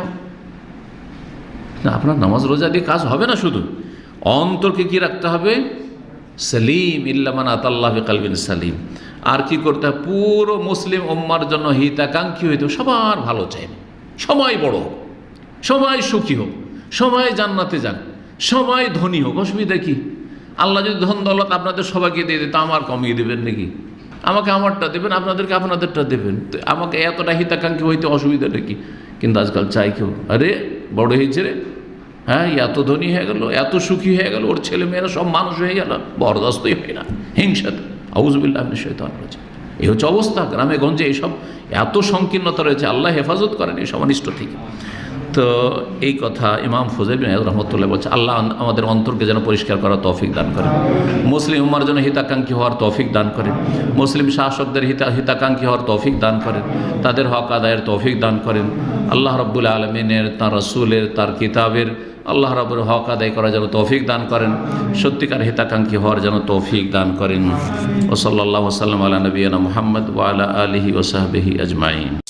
না, আপনার নামাজ রোজা দিয়ে কাজ হবে না। শুধু অন্তরকে কি রাখতে হবে? সালিম, ইল্লা মান আতাল্লাহ বিকালবিন সালিম। আর কি করতে হবে, পুরো মুসলিম উম্মার জন্য হিতাকাঙ্ক্ষী হইতে হবে, সবার ভালো চাইবে, সবাই বড় হোক, সবাই সুখী হোক, সবাই জান্নাতে যাক, সবাই ধনী হোক। অসুবিধা কি? আল্লাহ যদি ধন দৌলত আপনাদের সবাইকে দিয়ে দিত, আমার কমিয়ে দেবেন নাকি? আমাকে আমারটা দেবেন, আপনাদেরকে আপনাদেরটা দেবেন। তো আমাকে এতটা হিতাকাঙ্ক্ষী হইতে অসুবিধাটা কি? কিন্তু আজকাল চাই কেউ, আরে বড় হয়েছে রে, হ্যাঁ এত ধনী হয়ে গেল, এত সুখী হয়ে গেল, ওর ছেলে মেয়েরা সব মানুষ হয়ে গেল, বরদাস্তই হয় না, হিংসাতে। আউযুবিল্লাহি মিনাশ শাইতানির রাজিম। এই হচ্ছে অবস্থা। গ্রামে গঞ্জে এইসব এত সংকীর্ণতা রয়েছে, আল্লাহ হেফাজত করেন এইসব অনিষ্ট থেকে। তো এই কথা ইমাম ফুজাইল বিন ইয়াদ রাহমাতুল্লাহ বলছে, আল্লাহ আমাদের অন্তরকে যেন পরিষ্কার করার তৌফিক দান করেন, মুসলিম উম্মার জন্য হিতাকাঙ্ক্ষী হওয়ার তৌফিক দান করেন, মুসলিম শাসকদের হিতাকাঙ্ক্ষী হওয়ার তৌফিক দান করেন, তাদের হক আদায়ের তৌফিক দান করেন। আল্লাহ রাব্বুল আলামিনের, তার রাসূলের, তার কিতাবের আল্লাহ রাব্বুল হক আদায় করার যেন তৌফিক দান করেন, সত্যিকার হিতাকাঙ্ক্ষী হওয়ার যেন তৌফিক দান করেন। ওয়া সাল্লাল্লাহু ওয়া সাল্লাম আলা নবিয়িনা মুহাম্মদ ওয়া আলা আলিহি ওয়া সাহবিহি আজমাইন।